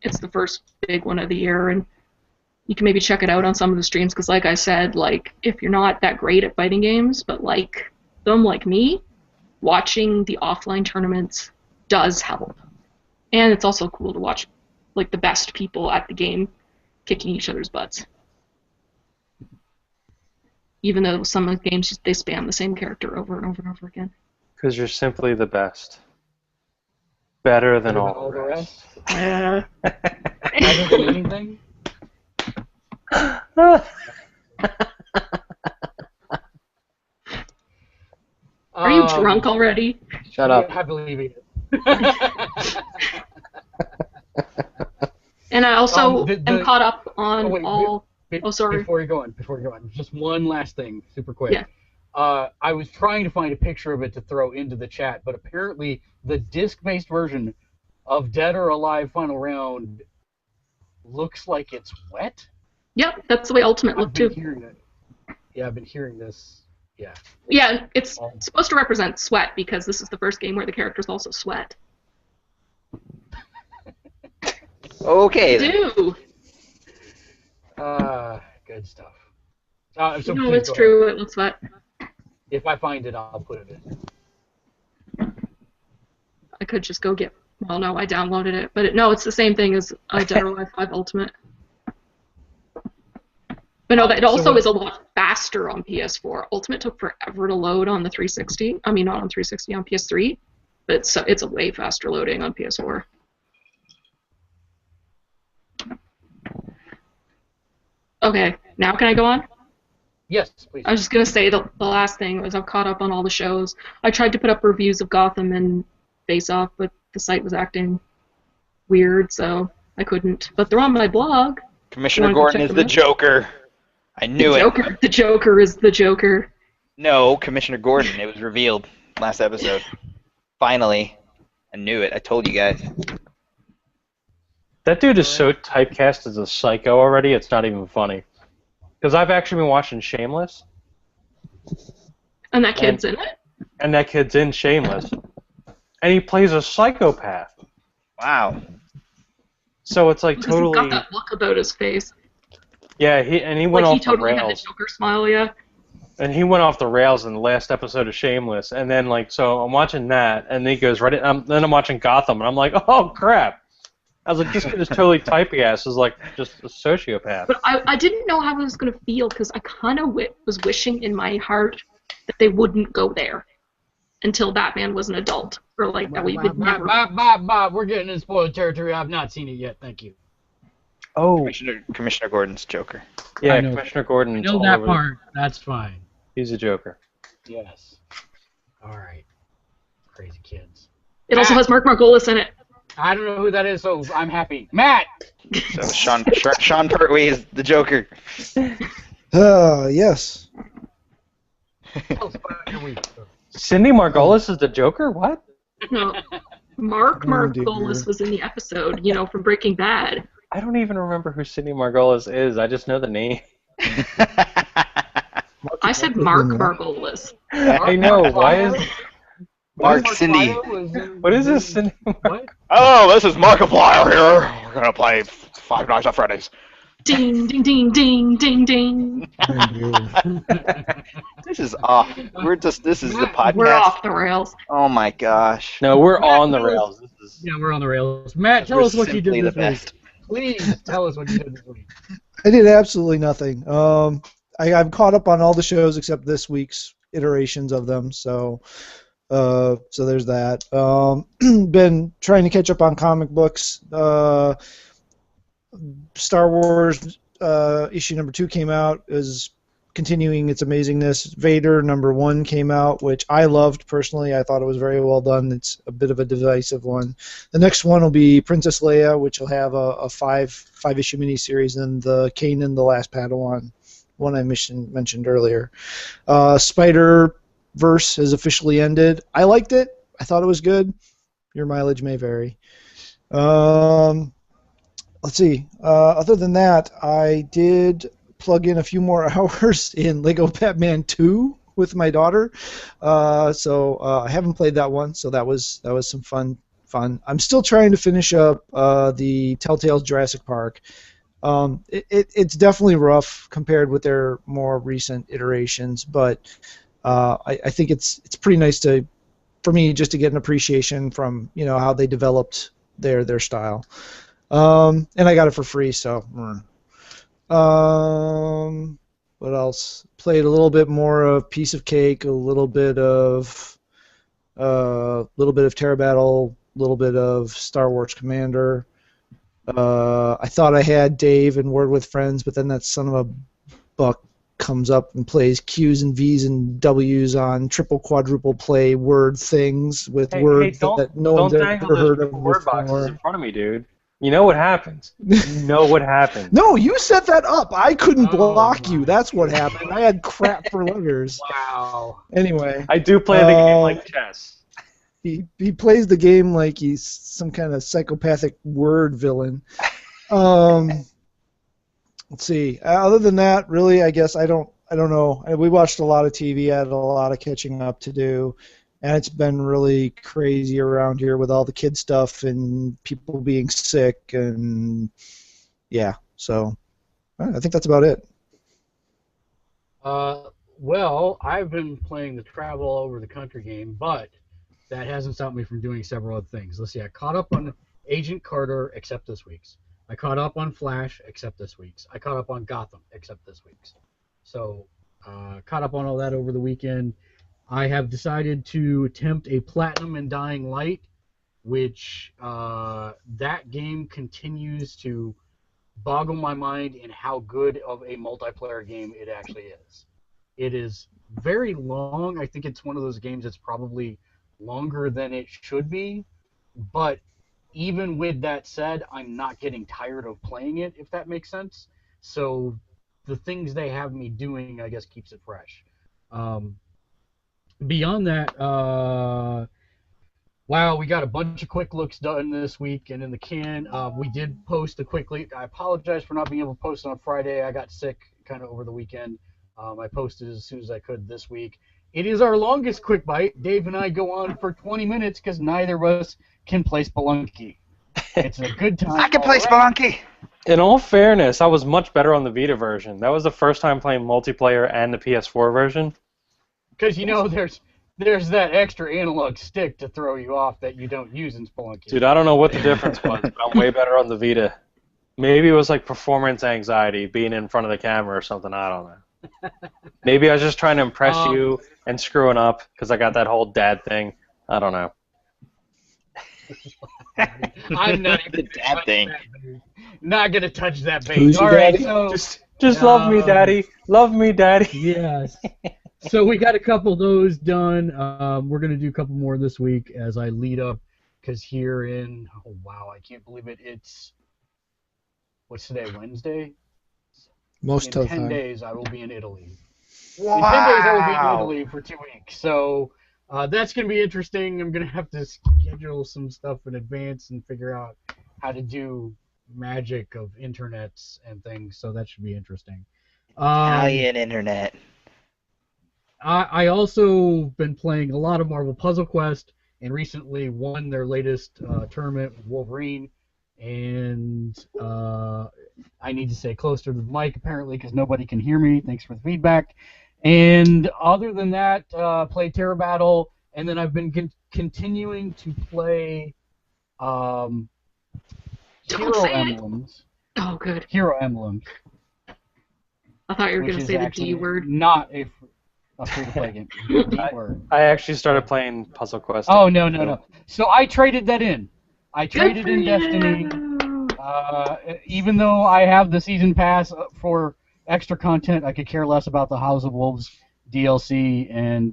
it's the first big one of the year, and you can maybe check it out on some of the streams, because like I said, like if you're not that great at fighting games, but like them like me, watching the offline tournaments does help. And it's also cool to watch like the best people at the game kicking each other's butts. Even though some of the games they spam the same character over and over and over again. Because you're simply the best. Better than all the rest. Better than anything. Are you drunk already? Shut up. I believe it. And I also The- am caught up on Oh, wait, all... Be- Oh, sorry. Before you go on, just one last thing, super quick. Yeah. I was trying to find a picture of it to throw into the chat, but apparently the disc-based version of Dead or Alive Final Round looks like it's wet. Yep, that's the way Ultimate looked too. I've been hearing this. Yeah. Yeah, it's supposed to represent sweat, because this is the first game where the characters also sweat. Okay, then. Do. Good stuff. So No, please it's go true. ahead. It looks wet. If I find it, I'll put it in. I could just go get... Well, no, I downloaded it. But no, it's the same thing as Dead or Alive 5 Ultimate. But no, it also is a lot faster on PS4. Ultimate took forever to load on the 360. I mean, not on 360, on PS3. But it's a way faster loading on PS4. Okay, now can I go on? Yes, please. I was just gonna say the last thing was I've caught up on all the shows. I tried to put up reviews of Gotham and Face Off, but the site was acting weird, so I couldn't. But they're on my blog. Commissioner You wanna go Gordon check is them the out? Joker. I knew The it. Joker. The Joker is the Joker. No, Commissioner Gordon. It was revealed last episode. Finally. I knew it. I told you guys. That dude is so typecast as a psycho already, it's not even funny. Because I've actually been watching Shameless, And that kid's in it. and that kid's in Shameless. And he plays a psychopath. Wow. So it's like Because he's totally... got that look about his face. Yeah, he went Like he off the totally had the rails. Joker smile, yeah. And he went off the rails in the last episode of Shameless. And then, like, so I'm watching that, and then he goes right in, then I'm watching Gotham, and I'm like, oh, crap. I was like, this kid is totally typecast. Is like just a sociopath. But I didn't know how I was going to feel because I kind of was wishing in my heart that they wouldn't go there until Batman was an adult. Or like that we would never... Bob, we're getting in spoiler territory. I've not seen it yet. Thank you. Oh, Commissioner Gordon's Joker. yeah, I know. Commissioner Gordon. I know that part. That's fine. He's a Joker. Yes. All right. Crazy kids. It also has Mark Margolis in it. I don't know who that is, so I'm happy. Matt! So Sean Pertwee is the Joker. Yes. Tell us about your week. Cindy Margolis is the Joker? What? No, Mark Oh, dear. Margolis was in the episode, from Breaking Bad. I don't even remember who Cindy Margolis is. I just know the name. I said Mark Margolis. I know. Why is... Mark Cindy. What is this, Cindy? What? Oh, this is Markiplier here. We're gonna play Five Nights at Freddy's. Ding, ding, ding, ding, ding, ding. This is off. This is the podcast. We're off the rails. Oh my gosh. No, we're on the rails. This is... Yeah, we're on the rails. Matt, tell We're us what you simply did the this week. best. Please tell us what you did this week. I did absolutely nothing. I've caught up on all the shows except this week's iterations of them. So there's that. Been trying to catch up on comic books. Star Wars issue number 2 came out, is continuing its amazingness. Vader number 1 came out, which I loved personally. I thought it was very well done. It's a bit of a divisive one. The next one will be Princess Leia, which will have a five-issue miniseries, and the Kanan the Last Padawan, one I mentioned earlier. Spider-Verse has officially ended. I liked it. I thought it was good. Your mileage may vary. Let's see. Other than that, I did plug in a few more hours in Lego Batman 2 with my daughter. So I haven't played that one, so that was some fun. I'm still trying to finish up the Telltale's Jurassic Park. It's definitely rough compared with their more recent iterations, but I think it's pretty nice for me just to get an appreciation from how they developed their style. And I got it for free, so. What else? Played a little bit more of Piece of Cake, a little bit of Terra Battle, a little bit of Star Wars Commander. I thought I had Dave and Word with Friends, but then that son of a buck comes up and plays Q's and V's and W's on triple quadruple play word things with words that no one's ever heard of word boxes before. in front of me, dude. You know what happens. You know what happens. No, you set that up. I couldn't block my you. That's what happened. I had crap for letters. Wow. Anyway, I do play the game like chess. he plays the game like he's some kind of psychopathic word villain. Let's see. Other than that, really, I guess I don't know. We watched a lot of TV. I had a lot of catching up to do. And it's been really crazy around here with all the kid stuff and people being sick and yeah. So I think that's about it. Well, I've been playing the Travel All Over the Country game, but that hasn't stopped me from doing several other things. Let's see. I caught up on Agent Carter, except this week's. I caught up on Flash, except this week's. I caught up on Gotham, except this week's. So caught up on all that over the weekend. I have decided to attempt a Platinum in Dying Light, which that game continues to boggle my mind in how good of a multiplayer game it actually is. It is very long. I think it's one of those games that's probably longer than it should be. But even with that said, I'm not getting tired of playing it, if that makes sense. So the things they have me doing, I guess, keeps it fresh. Beyond that, wow, we got a bunch of quick looks done this week and in the can. We did post a quick look. I apologize for not being able to post on Friday. I got sick kind of over the weekend. I posted as soon as I could this week. It is our longest quick bite. Dave and I go on for 20 minutes because neither of us can play Spelunky. It's a good time. I can play Spelunky. In all fairness, I was much better on the Vita version. That was the first time playing multiplayer and the PS4 version. Because, there's that extra analog stick to throw you off that you don't use in Spelunky. Dude, I don't know what the difference was, but I'm way better on the Vita. Maybe it was like performance anxiety, being in front of the camera or something. I don't know. Maybe I was just trying to impress you and screwing up because I got that whole dad thing. I don't know. I'm not The dad thing. Not gonna touch that bait. Who's your All right, daddy? so Just love me, daddy. Love me, daddy. yes. So we got a couple of those done. We're gonna do a couple more this week as I lead up, because I can't believe it. It's what's today? Wednesday. Most In of the 10 time. days, I will be in Italy. Wow. In 10 days, I will be in Italy for 2 weeks. So that's going to be interesting. I'm going to have to schedule some stuff in advance and figure out how to do magic of internets and things. So that should be interesting. Italian internet. I also been playing a lot of Marvel Puzzle Quest and recently won their latest tournament with Wolverine. And I need to stay closer to the mic, apparently, because nobody can hear me. Thanks for the feedback. And other than that, play Terra Battle, and then I've been continuing to play Hero say it. Emblems. Oh, good. Hero Emblems. I thought you were which going to is say the actually D word. not a free-to-play game. D word. I actually started playing Puzzle Quest. Oh, no. So I traded that in. I traded Good in for Destiny. you. Even though I have the season pass for extra content, I could care less about the House of Wolves DLC, and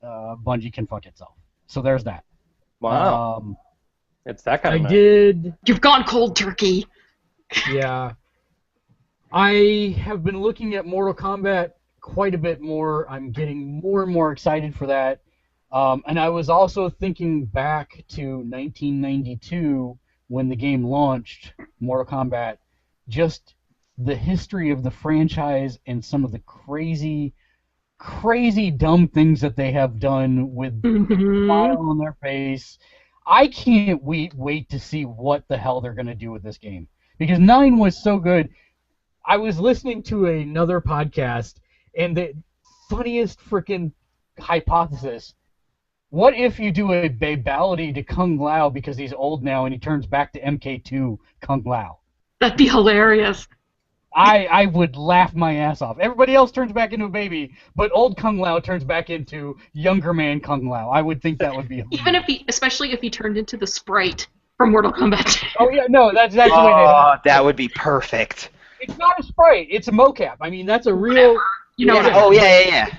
Bungie can fuck itself. So there's that. Wow. It's that kind of night. did, You've gone cold turkey. yeah. I have been looking at Mortal Kombat quite a bit more. I'm getting more and more excited for that. And I was also thinking back to 1992 when the game launched, Mortal Kombat, just the history of the franchise and some of the crazy dumb things that they have done with a smile on their face. I can't wait to see what the hell they're going to do with this game. Because 9 was so good. I was listening to another podcast, and the funniest freaking hypothesis: what if you do a babality to Kung Lao because he's old now and he turns back to MK2 Kung Lao? That'd be hilarious. I would laugh my ass off. Everybody else turns back into a baby, but old Kung Lao turns back into younger man Kung Lao. I would think that would be hilarious. Even if especially if he turned into the Sprite from Mortal Kombat 2. Oh yeah, no, that's the way they. Oh, that would be perfect. It's not a sprite. It's a mocap. I mean, that's a real. You know Yeah. what I mean? Oh, yeah.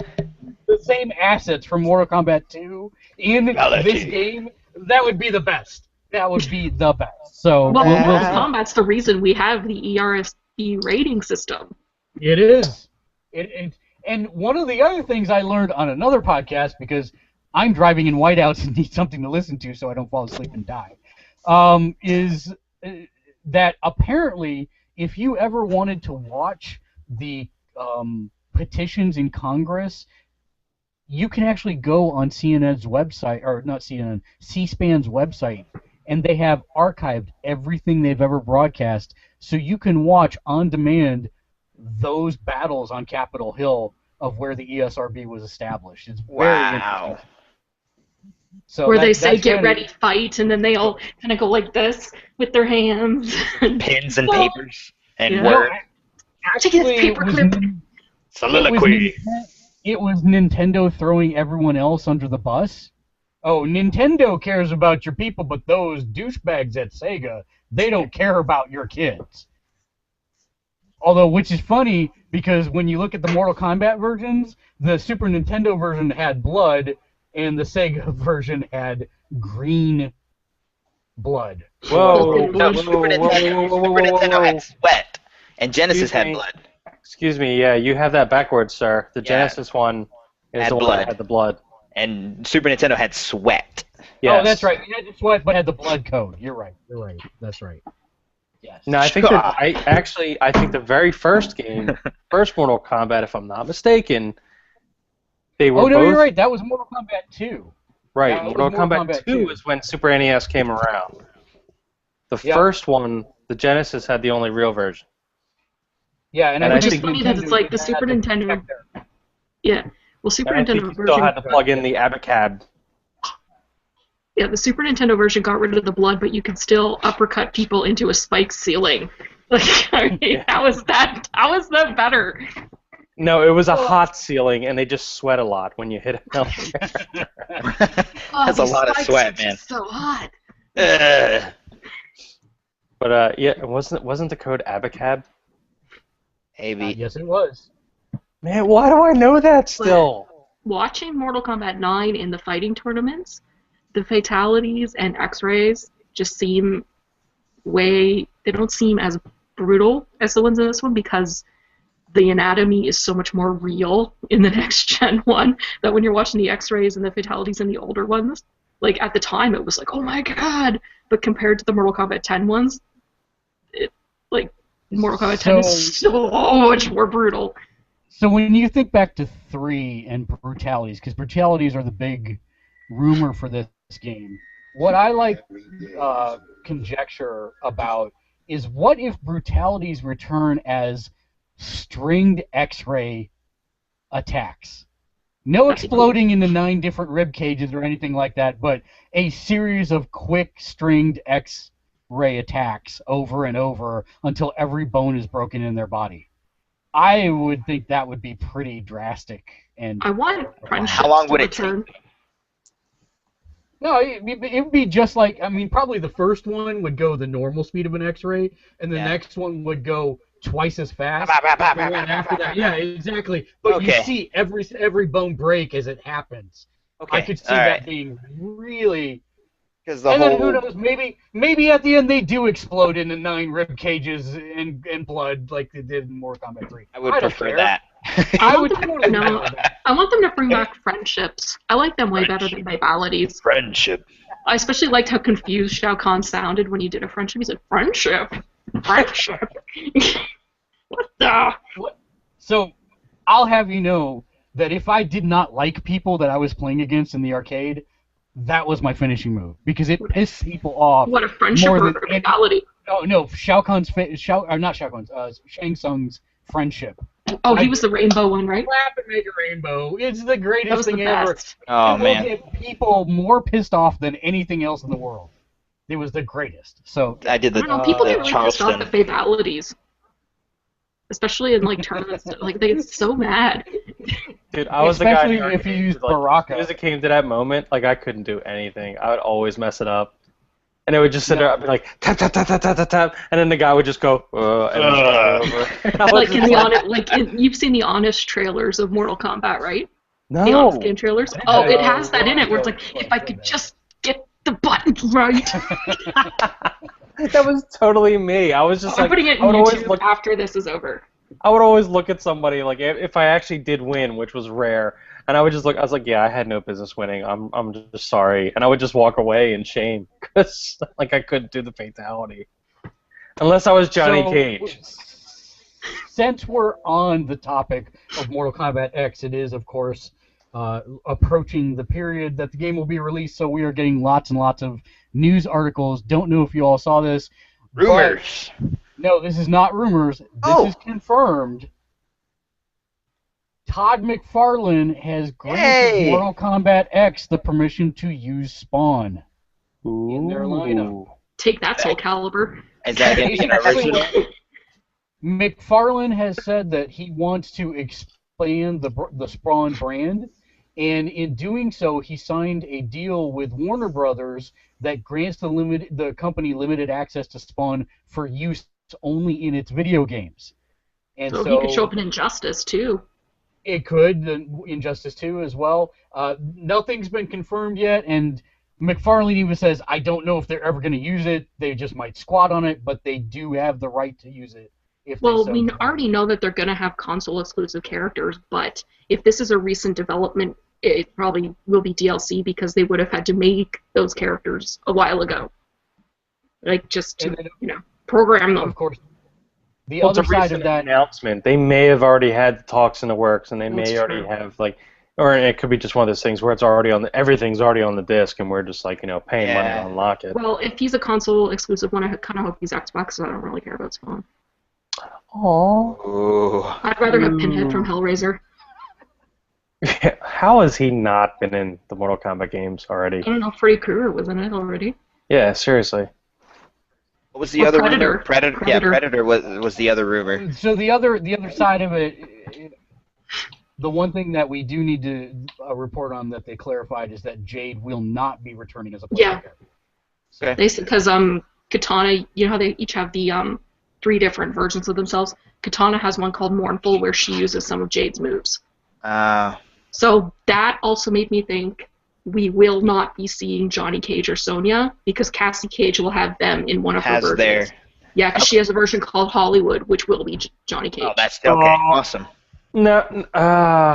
The same assets from Mortal Kombat 2 in Reality. this game. That would be the best. That would be the best. So Well, we'll Mortal see. Kombat's the reason we have the ERSE rating system. It is. And one of the other things I learned on another podcast, because I'm driving in whiteouts and need something to listen to so I don't fall asleep and die, is that apparently if you ever wanted to watch the petitions in Congress, you can actually go on CNN's website, or not CNN, C-SPAN's website, and they have archived everything they've ever broadcast, so you can watch on demand those battles on Capitol Hill of where the ESRB was established. It's very interesting. So Where they say, that's get kinda- ready, fight, and then they all kind of go like this with their hands. Pins and Well, papers and yeah. words. Check his Actually, paperclip. Soliloquy. It was Nintendo throwing everyone else under the bus. Oh, Nintendo cares about your people, but those douchebags at Sega, they don't care about your kids. Although, which is funny, Because when you look at the Mortal Kombat versions, the Super Nintendo version had blood, and the Sega version had green blood. Whoa, No, Super Nintendo had sweat, and Genesis had blood. Excuse me, yeah, you have that backwards, sir. The Yeah. Genesis one is Had the one blood. that had the blood. And Super Nintendo had sweat. Yes. Oh, that's right. It had the sweat, but had the blood code. You're right. That's right. Yes. No, I think that I think the very first game, first Mortal Kombat, if I'm not mistaken, they were Oh no, both you're right. That was Mortal Kombat 2. right. that was Mortal Mortal Kombat Kombat 2 2. is when Super NES came around. The Yep. first one, the Genesis, had the only real version. Yeah, and And I I Which is think funny that it's like the Nintendo Super had the Nintendo. protector. Yeah. Well, Super And I think Nintendo you still version. had to plug in the Abacab. Yeah, the Super Nintendo version got rid of the blood, but you could still uppercut people into a spiked ceiling. Like, I mean, how is that better? No, it was a hot ceiling, and they just sweat a lot when you hit them. That's a these lot of spikes sweat, are just man. so hot. Ugh. But yeah, wasn't the code Abacab? Maybe. Yes, it was. Man, why do I know that still? Watching Mortal Kombat 9 in the fighting tournaments, the fatalities and X-rays just seem they don't seem as brutal as the ones in this one because the anatomy is so much more real in the next gen one that when you're watching the X-rays and the fatalities in the older ones, like at the time it was like, oh my god, but compared to the Mortal Kombat 10 ones, Mortal Kombat 10 is so much more brutal. So when you think back to 3 and brutalities, because brutalities are the big rumor for this game, what I like conjecture about is what if brutalities return as stringed X-ray attacks? No exploding into 9 different rib cages or anything like that, but a series of quick stringed X-ray attacks over and over until every bone is broken in their body. I would think that would be pretty drastic. And I want friendship. How long would to it take? return. No, it would be just like, I mean, probably the first one would go the normal speed of an X-ray, and the next one would go twice as fast. And then after that, yeah, exactly. But you see every bone break as it happens. Okay. I could see all that right. being really. Because the And whole then who knows? Maybe at the end they do explode into 9 rib cages and blood like they did in Mortal Kombat 3. I would don't prefer care. that. I would totally No. prefer that. I want them to bring back friendships. I like them way better than rivalities. Friendship. I especially liked how confused Shao Kahn sounded when he did a friendship. He said, friendship? Friendship? What the? So, I'll have you know that if I did not like people that I was playing against in the arcade, that was my finishing move because it pissed people off. What a friendship more or than a rivality. No, Shao Kahn's not Shao Kahn's, Shang Tsung's friendship. Oh, he was the rainbow one, right? Clap and make a rainbow. It's the That greatest was thing the ever. best. Oh It will man, get people more pissed off than anything else in the world. It was the greatest. So I did I the don't know, people get really pissed off Charleston. at fatalities. Especially in, like, tournaments. Like, they get so mad. Dude, I was the guy. in the Especially if you arcade, use like, Baraka. As soon as it came to that moment, like I couldn't do anything. I would always mess it up, and it would just sit there. I'd be like tap tap tap tap tap tap tap, and then the guy would just go and then start over. And I was Like, just in the honest, you've seen the honest trailers of Mortal Kombat, right? The no. honest game trailers? Oh, it has that in it where it's like, if I could just get the buttons right. That was totally me. I was just I'm like, putting it I in would always YouTube look. after this is over. I would always look at somebody like if I actually did win, which was rare, and I would just look. I was like, yeah, I had no business winning. I'm just sorry, and I would just walk away in shame because like I couldn't do the fatality unless I was Johnny So, Cage. Since we're on the topic of Mortal Kombat X, it is, of course, approaching the period that the game will be released, so we are getting lots and lots of news articles. Don't know if you all saw this. Rumors. No, this is not rumors. This is confirmed. Todd McFarlane has granted Mortal Kombat X the permission to use Spawn in their lineup. Take that, Soul Calibur. Is that going to be an original? McFarlane has said that he wants to expand the Spawn brand, and in doing so, he signed a deal with Warner Brothers that grants the company limited access to Spawn for use only in its video games. And So he could show up in Injustice too. It could, Injustice 2 as well. Nothing's been confirmed yet, and McFarlane even says, I don't know if they're ever going to use it. They just might squat on it, but they do have the right to use it. Well, we already know that they're going to have console-exclusive characters, but if this is a recent development, it probably will be DLC because they would have had to make those characters a while ago. Like, just to, program them. Of course. The other side of that announcement, they may have already had the talks in the works, and they may already have, like, or it could be just one of those things where it's already on everything's already on the disc, and we're just, like, paying money to unlock it. Well, if he's a console-exclusive one, I kind of hope he's Xbox, so I don't really care about his phone. Aww. I'd rather have Pinhead from Hellraiser. How has he not been in the Mortal Kombat games already? I don't know, Freddy Krueger was in it already. Yeah, seriously. What was the other Predator. rumor? Predator. Yeah, Predator was the other rumor. So the other side of it, the one thing that we do need to report on that they clarified is that Jade will not be returning as a player. Yeah. Okay. They said because Katana, you know how they each have the 3 different versions of themselves. Katana has one called Mournful where she uses some of Jade's moves. So that also made me think we will not be seeing Johnny Cage or Sonya because Cassie Cage will have them in one of her versions. Yeah, because she has a version called Hollywood, which will be Johnny Cage. Oh, that's okay. Awesome. No,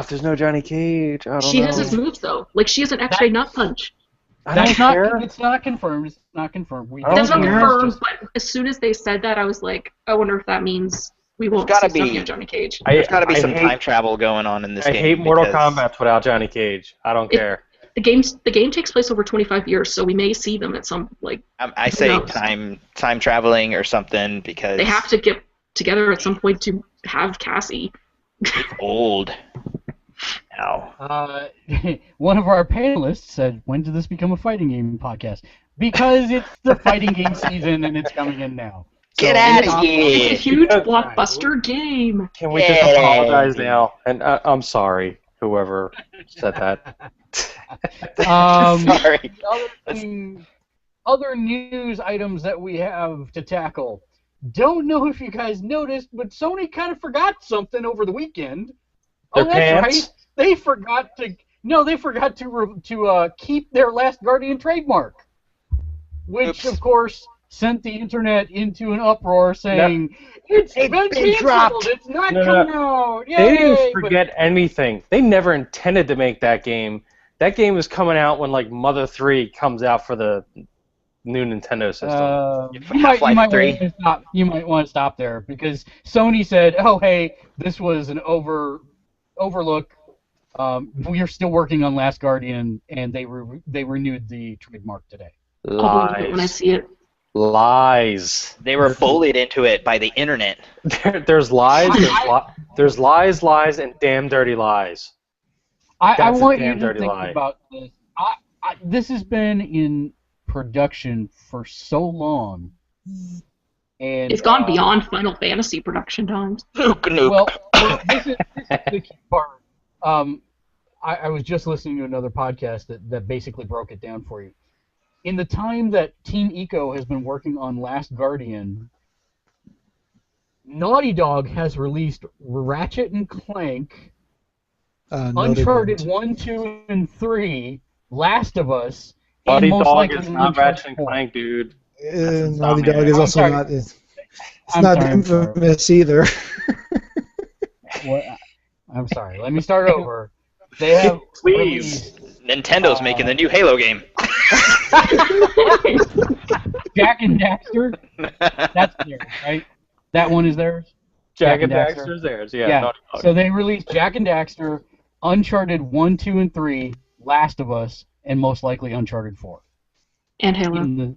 there's no Johnny Cage. I don't know. She has his moves though. Like she has an X-ray nut punch. It's not confirmed. It's not confirmed. It's not confirmed, but as soon as they said that, I was like, I wonder if that means we won't see something of Johnny Cage. There's got to be some time travel going on in this game. I hate Mortal Kombat without Johnny Cage. I don't care. The game takes place over 25 years, so we may see them at some I say time traveling or something because they have to get together at some point to have Cassie. It's old. Now. One of our panelists said, "When did this become a fighting game podcast?" Because it's the fighting game season and it's coming in now. Get out of here! It's a huge blockbuster game. Can we just apologize now? And I'm sorry, whoever said that. Sorry. Other news items that we have to tackle. Don't know if you guys noticed, but Sony kind of forgot something over the weekend. Their pants? Right. They forgot to keep their Last Guardian trademark, which of course sent the internet into an uproar saying it's been canceled. It's not coming out. Yay! They didn't forget anything. They never intended to make that game. That game is coming out when like Mother 3 comes out for the new Nintendo system. You might want to stop there because Sony said, "Oh, hey, this was an overlook. We are still working on Last Guardian," and they renewed the trademark today. I'll believe it when I see it. Lies. They were bullied into it by the internet. There's lies. There's lies, and damn dirty lies. I want you to think about this. This has been in production for so long, and it's gone beyond Final Fantasy production times. Well, this is the key part. I was just listening to another podcast that basically broke it down for you. In the time that Team Ico has been working on Last Guardian, Naughty Dog has released Ratchet and Clank, Uncharted 1, 2, and 3, Last of Us, Naughty and most Dog likely is not Ratchet and Clank, dude. Naughty Dog is also not. It's not infamous either. I'm sorry. Let me start over. They have Please. Nintendo's making the new Halo game. Jak and Daxter. That's theirs, right? That one is theirs. Jak and Daxter is theirs. Yeah. So they released Jak and Daxter, Uncharted 1, 2, and 3, Last of Us, and most likely Uncharted 4. And Halo.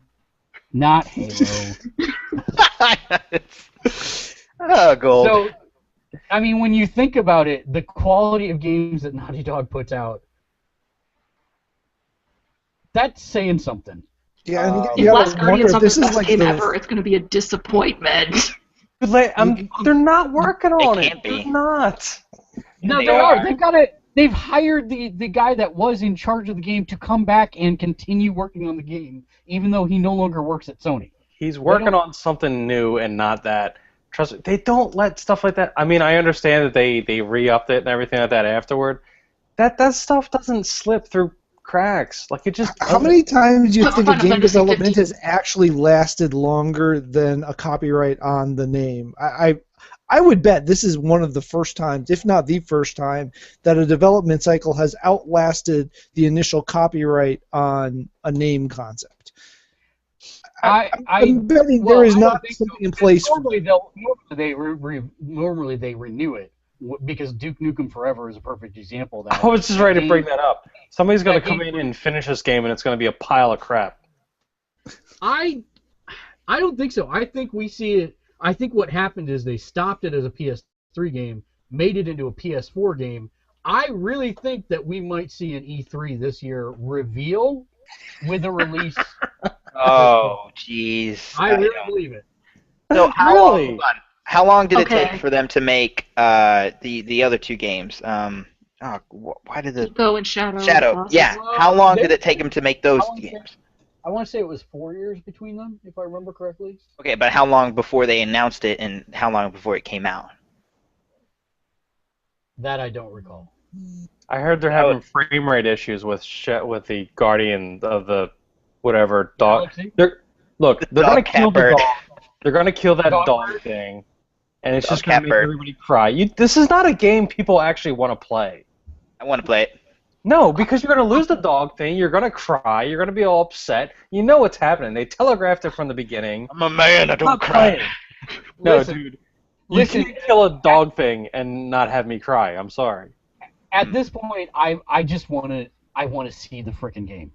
Not Halo. Oh, gold. So, I mean, when you think about it, the quality of games that Naughty Dog puts out, that's saying something. Yeah, if Last Guardian's not the best game ever, it's going to be a disappointment. They're not working on it. Can't be. They're not. No, they are. They've hired the guy that was in charge of the game to come back and continue working on the game, even though he no longer works at Sony. He's working on something new and not that. Trust me, they don't let stuff like that. I mean, I understand that they re-upped it and everything like that afterward. That stuff doesn't slip through cracks. Like it just. How many times do you think a Final game Fantasy development 15. has actually lasted longer than a copyright on the name? I would bet this is one of the first times, if not the first time, that a development cycle has outlasted the initial copyright on a name concept. I'm betting there is not something in place. Normally they renew it because Duke Nukem Forever is a perfect example of that. I was just ready to bring that up. Somebody's going to come in and finish this game, and it's going to be a pile of crap. I don't think so. I think we see it. I think what happened is they stopped it as a PS3 game, made it into a PS4 game. I really think that we might see an E3 this year reveal with a release. Oh, jeez. I really believe it. So Really? how long did it Okay. take for them to make the other two games? Why did the Go and Shadow. Shadow? Yeah. Well, How long they- did it take them to make those I wanna say- games? I want to say it was 4 years between them, if I remember correctly. Okay, but how long before they announced it, and how long before it came out? That I don't recall. I heard they're having frame rate issues with the Guardian of the whatever dog. Galaxy? They're The gonna dog kill the catbird. dog. They're gonna kill that Dog dog bird? thing, and it's Dog just gonna make catbird. everybody cry. This is not a game people actually want to play. I want to play it. No, because you're gonna lose the dog thing. You're gonna cry. You're gonna be all upset. You know what's happening. They telegraphed it from the beginning. I'm a man. I Not playing. No, Listen, dude. You listen. can't kill a dog thing and not have me cry. I'm sorry. At this point, I just want to see the freaking game,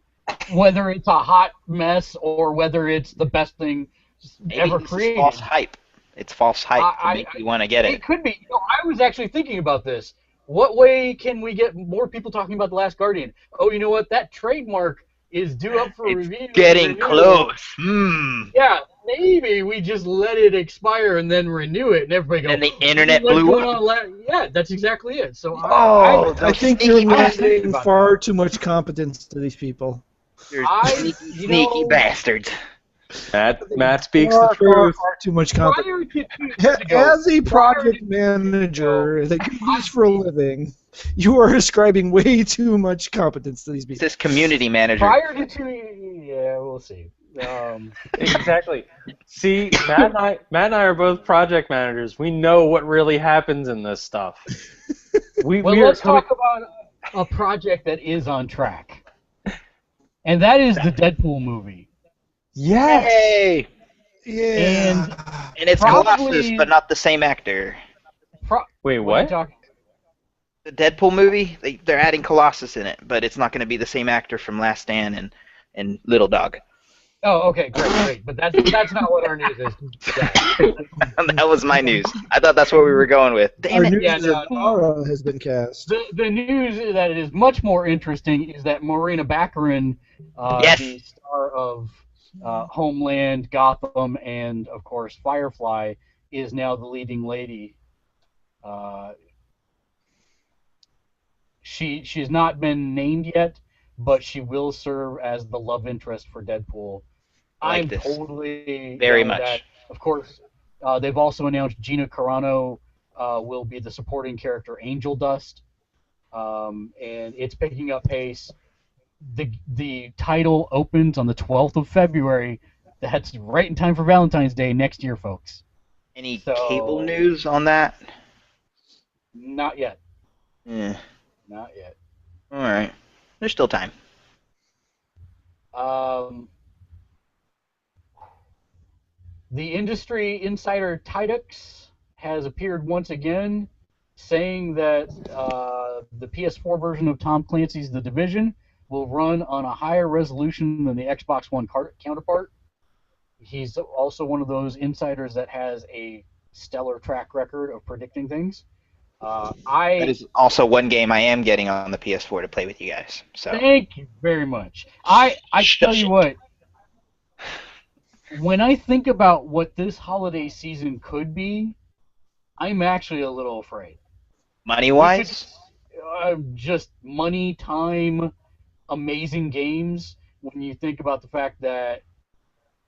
whether it's a hot mess or whether it's the best thing Maybe ever this is created. false hype. It's false hype to I- make you want to get It it. could be. You know, I was actually thinking about this. What way can we get more people talking about The Last Guardian? Oh, you know what? That trademark is due up for It's review. getting renewal. close. Yeah, maybe we just let it expire and then renew it, and everybody goes. And the internet "What's blew going up. on yeah, that's exactly it. So Oh, I those think sneaky you're bastards. lending far too much competence to these people. You're you sneaky know- bastards. Matt speaks the Far, truth. far too much competence. prior to 2 years ago, As a project manager that you do this for a living, you are ascribing way too much competence to these It's people. this community manager. prior to 2 years, yeah, we'll see. Exactly. See, Matt and I are both project managers. We know what really happens in this stuff. Well, we are let's coming. talk about a project that is on track, and that is the Deadpool movie. Yes. Hey! And And it's Probably- Colossus, but not the same actor. Wait, What are you what? talking- The Deadpool movie, they're adding Colossus in it, but it's not going to be the same actor from Last Stand and Little Dog. Oh, okay, great. But that's not what our news is. That was my news. I thought that's what we were going with. Damn Our it. news Yeah, is that no. Tara has been cast. The news that is much more interesting is that Morena Baccarin, Yes. the star of Homeland, Gotham, and of course Firefly, is now the leading lady. She has not been named yet, but she will serve as the love interest for Deadpool. I like I'm this. totally Very down with much. that. Of course, they've also announced Gina Carano will be the supporting character Angel Dust, and it's picking up pace. The title opens on the 12th of February. That's right in time for Valentine's Day next year, folks. Any So- cable news on that? Not yet. Yeah. Not yet. All right. There's still time. The industry insider Tidux has appeared once again, saying that the PS4 version of Tom Clancy's The Division will run on a higher resolution than the Xbox One counterpart. He's also one of those insiders that has a stellar track record of predicting things. That is also one game I am getting on the PS4 to play with you guys. So Thank you very much. I tell you what, when I think about what this holiday season could be, I'm actually a little afraid. money-wise, Just money, time, amazing games. When you think about the fact that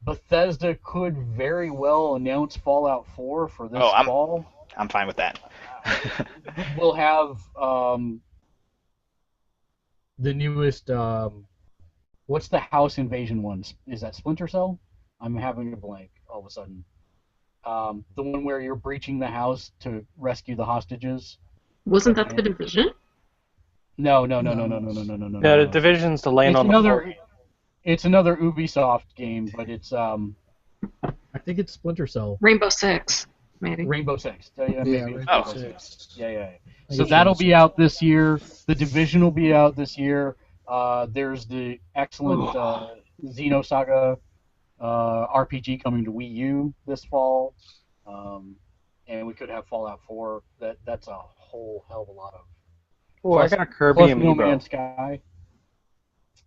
Bethesda could very well announce Fallout 4 for this fall. I'm fine with that. We'll have the newest. What's the house invasion one? Is that Splinter Cell? I'm having a blank all of a sudden. The one where you're breaching the house to rescue the hostages. Wasn't that the Division? No. Yeah, the Division's to land on the floor. It's another Ubisoft game, but it's I think it's Splinter Cell. Rainbow Six, maybe. Rainbow Six. Rainbow Six. Yeah. So that'll be out this year. The Division will be out this year. There's the excellent Xenosaga RPG coming to Wii U this fall, and we could have Fallout 4. That's a whole hell of a lot of. Oh, I got a Kirby plus amiibo. No Man's Sky.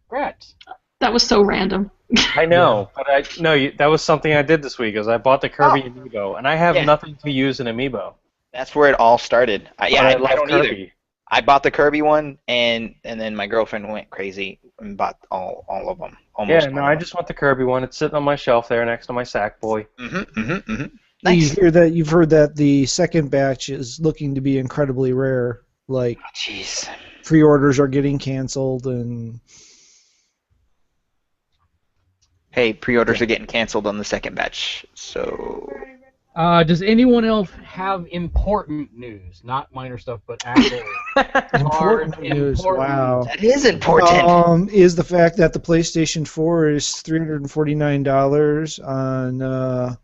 Congrats. That was so random. I know, but that was something I did this week. Is I bought the Kirby amiibo, and I have nothing to use an amiibo. That's where it all started. I don't Kirby. either. I bought the Kirby one, and then my girlfriend went crazy and bought all of them. Almost. Yeah, no, I just want the Kirby one. It's sitting on my shelf there next to my Sackboy. Nice. You've heard that the second batch is looking to be incredibly rare. Like, jeez. Pre-orders are getting canceled, and hey, pre-orders are getting canceled on the second batch. So. Does anyone else have important news? Not minor stuff, but actual important news. Wow, that is important. Is the fact that the PlayStation 4 is $349 on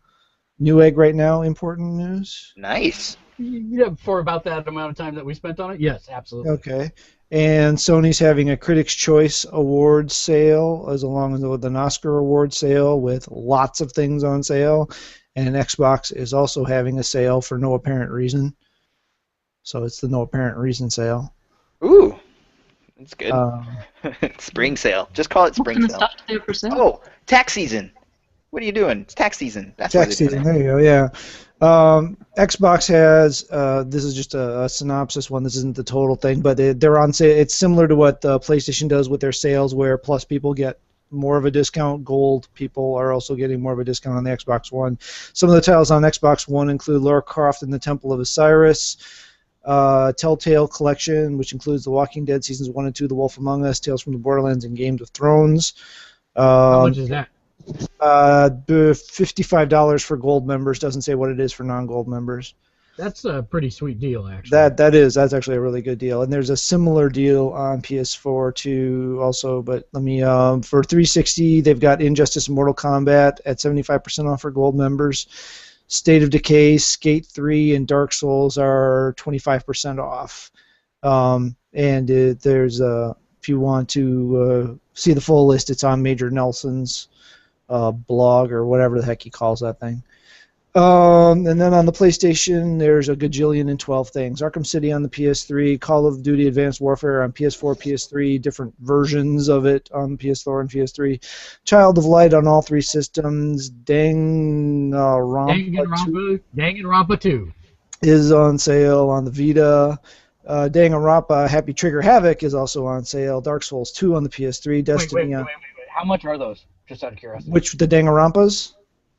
Newegg right now important news? Nice. Yeah, for about that amount of time that we spent on it? Yes, absolutely. Okay. And Sony's having a Critics' Choice Awards sale, as along with an Oscar Award sale with lots of things on sale. And Xbox is also having a sale for no apparent reason. So it's the no apparent reason sale. Ooh, that's good. Spring sale. Just call it spring What sale. kind of stuff do they have for sale? Oh, tax season. What are you doing? It's tax season. That's Tax season. There you go. Yeah. Xbox has. This is just a synopsis one. This isn't the total thing, but they're on sale. It's similar to what PlayStation does with their sales, where Plus people get more of a discount. Gold people are also getting more of a discount on the Xbox One. Some of the titles on Xbox One include Lara Croft and the Temple of Osiris, Telltale Collection, which includes The Walking Dead Seasons 1 and 2, The Wolf Among Us, Tales from the Borderlands, and Game of Thrones. How much is that? $55 for gold members. Doesn't say what it is for non-gold members. That's a pretty sweet deal, actually. That's actually a really good deal. And there's a similar deal on PS4 too, also. But let me for 360, they've got Injustice and Mortal Kombat at 75% off for gold members. State of Decay, Skate 3, and Dark Souls are 25% off. There's if you want to see the full list, it's on Major Nelson's blog or whatever the heck he calls that thing. And then on the PlayStation, there's a gajillion and 12 things. Arkham City on the PS3, Call of Duty Advanced Warfare on PS4, PS3, different versions of it on PS4 and PS3. Child of Light on all three systems. Danganronpa 2 is on sale on the Vita. Danganronpa Happy Trigger Havoc is also on sale. Dark Souls 2 on the PS3. Destiny wait. How much are those? Just out of curiosity. Which, the Danganronpas?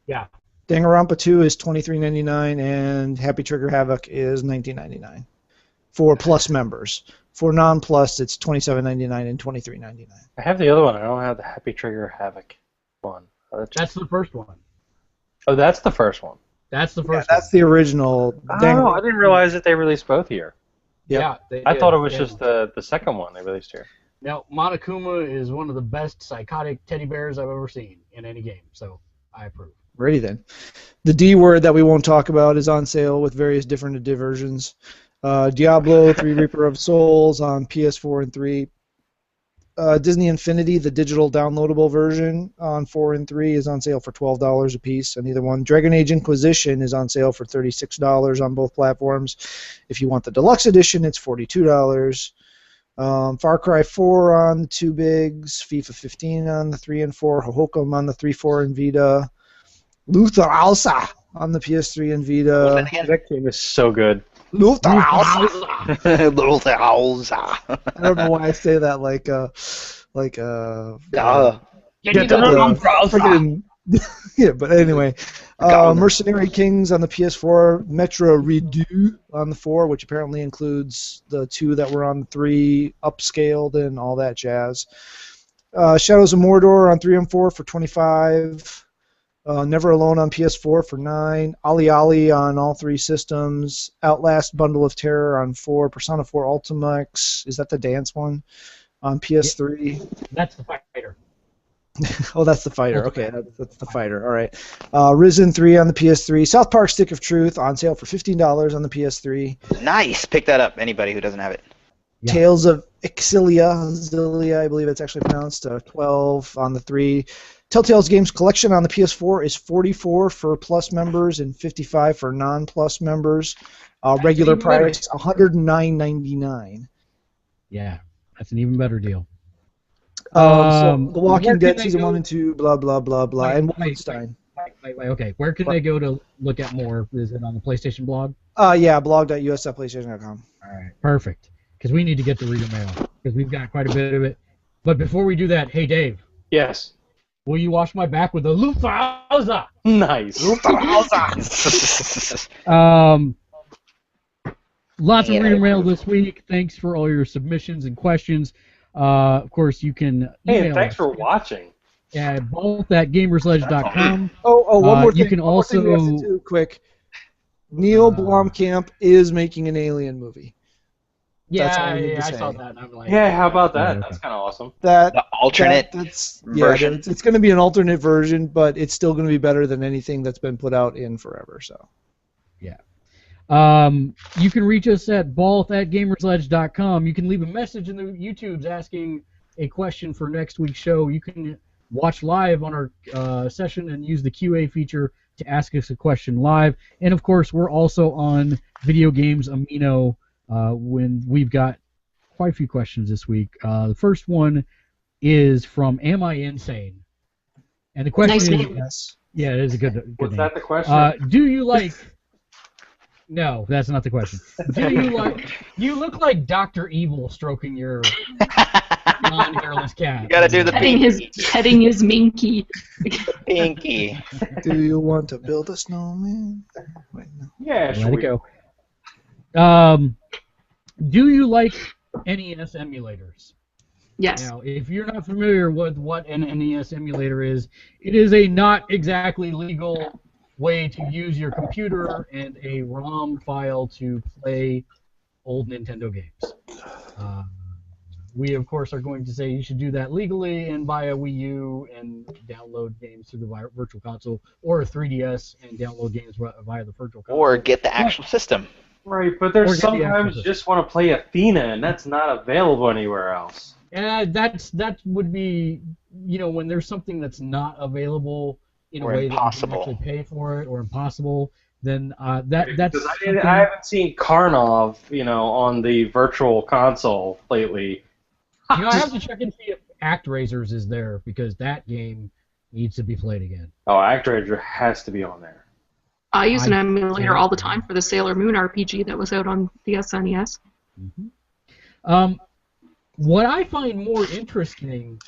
Yeah. Danganronpa 2 is $23.99 and Happy Trigger Havoc is $19.99 for Plus members. For non-Plus, it's $27.99 and $23.99. I have the other one. I don't have the Happy Trigger Havoc one. That's the first one. Oh, that's the first one. That's the first. That's the original. Oh, I didn't realize that they released both here. Yeah, I thought it was just the second one they released here. Now, Monokuma is one of the best psychotic teddy bears I've ever seen in any game, so I approve. Ready then. The D word that we won't talk about is on sale with various different versions. Diablo 3 Reaper of Souls on PS4 and 3. Disney Infinity, the digital downloadable version on 4 and 3 is on sale for $12 a piece on either one. Dragon Age Inquisition is on sale for $36 on both platforms. If you want the deluxe edition, it's $42. Far Cry 4 on the 2 bigs, FIFA 15 on the 3 and 4, Hohokum on the 3, 4 and Vita. Luther Alsa on the PS3 and Vita. That game is so good. Luther Alsa. Luther Alsa. I don't know why I say that freaking Yeah, but anyway, Gone. Mercenary Kings on the PS4, Metro Redo on the 4, which apparently includes the 2 that were on the 3, upscaled and all that jazz. Shadows of Mordor on 3 and 4 for $25. Never Alone on PS4 for $9. Ali Ali on all 3 systems. Outlast Bundle of Terror on 4. Persona 4 Ultimax, is that the dance one? On PS3. That's the fighter. Oh, that's the fighter. Okay, that's the fighter. All right. Risen 3 on the PS3. South Park Stick of Truth on sale for $15 on the PS3. Nice. Pick that up. Anybody who doesn't have it. Yeah. Tales of Exilia, I believe it's actually pronounced, 12 on the 3. Telltale's Games Collection on the PS4 is $44 for Plus members and $55 for non-Plus members. Regular even better. price $109.99. Yeah, that's an even better deal. So The Walking where Dead can they season go- 1 and 2, blah blah blah blah, Wait, and wait, Wolfenstein. Wait, okay. Where can they go to look at more? Is it on the PlayStation blog? Yeah, blog.us.playstation.com. All right, perfect. Because we need to get the reader mail because we've got quite a bit of it. But before we do that, hey Dave, Yes. will you wash my back with a Lufthansa? Nice. Lots of Yeah, reader mail this week. Thanks for all your submissions and questions. Of course, you can Hey, email and thanks us for watching. at both at gamersledge.com. One more thing. You can one more thing we have to also- do quick. Neil Blomkamp is making an Alien movie. That's all Yeah, I need to I say. saw that. And I'm like, Yeah, how about that? Yeah, okay. That's kind of awesome. That The alternate that's version. Yeah, it's going to be an alternate version, but it's still going to be better than anything that's been put out in forever. So. You can reach us at both@gamersledge.com. You can leave a message in the YouTubes asking a question for next week's show. You can watch live on our session and use the QA feature to ask us a question live. And of course, we're also on Video Games Amino when we've got quite a few questions this week. The first one is from Am I Insane? And the question Nice is, name. Yes. yeah, it is a good Was name. that the question? Do you like? No, that's not the question. Do you like? You look like Dr. Evil stroking your non-hairless cat. You gotta do the Petting his minky. pinky. Do you want to build a snowman? Wait, no. Yeah, Let sure. it go. Do you like NES emulators? Yes. Now, if you're not familiar with what an NES emulator is, it is a not exactly legal way to use your computer and a ROM file to play old Nintendo games. We, of course, are going to say you should do that legally and buy a Wii U and download games through the Virtual Console, or a 3DS and download games via the Virtual Console. Or get the actual system. Right, but Or there's get the sometimes access. you just want to play Athena, and that's not available anywhere else. That would be, when there's something that's not available in Or a way impossible. that you can actually pay for it, or impossible, then that's Because something. I haven't seen Karnov, on the Virtual Console lately. I have to check and see if ActRaisers is there, because that game needs to be played again. Oh, ActRaiser has to be on there. I use an I emulator don't all the know. time for the Sailor Moon RPG that was out on the SNES. What I find more interesting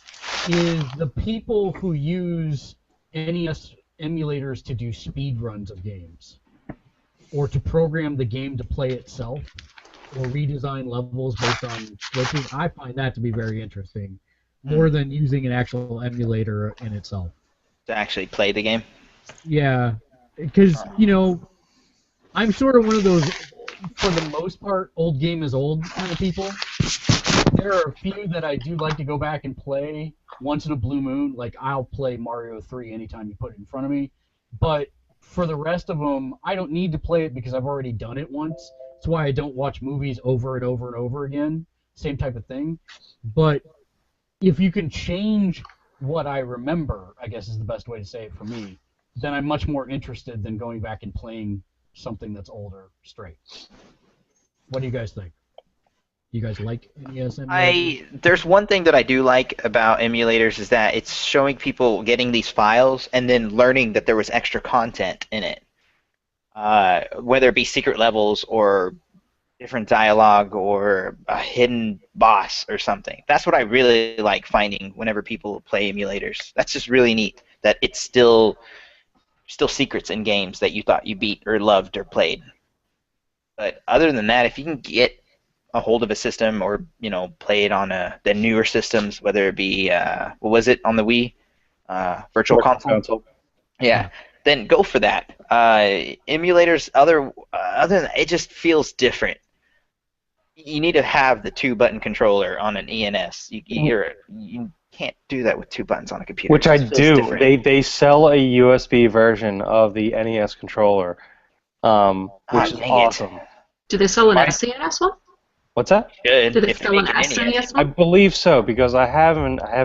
is the people who use NES emulators to do speed runs of games, or to program the game to play itself, or redesign levels based on glitches. I find that to be very interesting, more than using an actual emulator in itself. To actually play the game. Yeah, because, I'm sort of one of those, for the most part, old game is old kind of people. There are a few that I do like to go back and play once in a blue moon. Like, I'll play Mario 3 anytime you put it in front of me. But for the rest of them, I don't need to play it because I've already done it once. That's why I don't watch movies over and over and over again. Same type of thing. But if you can change what I remember, I guess is the best way to say it for me, then I'm much more interested than going back and playing something that's older straight. What do you guys think? You guys like NES emulators? There's one thing that I do like about emulators is that it's showing people getting these files and then learning that there was extra content in it. Whether it be secret levels or different dialogue or a hidden boss or something. That's what I really like finding whenever people play emulators. That's just really neat that it's still secrets in games that you thought you beat or loved or played. But other than that, if you can get a hold of a system or play it on the newer systems, whether it be what was it on the Wii, Virtual Console. Yeah, then go for that. Emulators, other than that, it just feels different. You need to have the 2-button controller on an ENS. You can't do that with 2 buttons on a computer. Which I do. They sell a USB version of the NES controller, which is awesome. Do they sell an SNES one? What's that? Good. Do they sell an SNES I one? believe so, because I have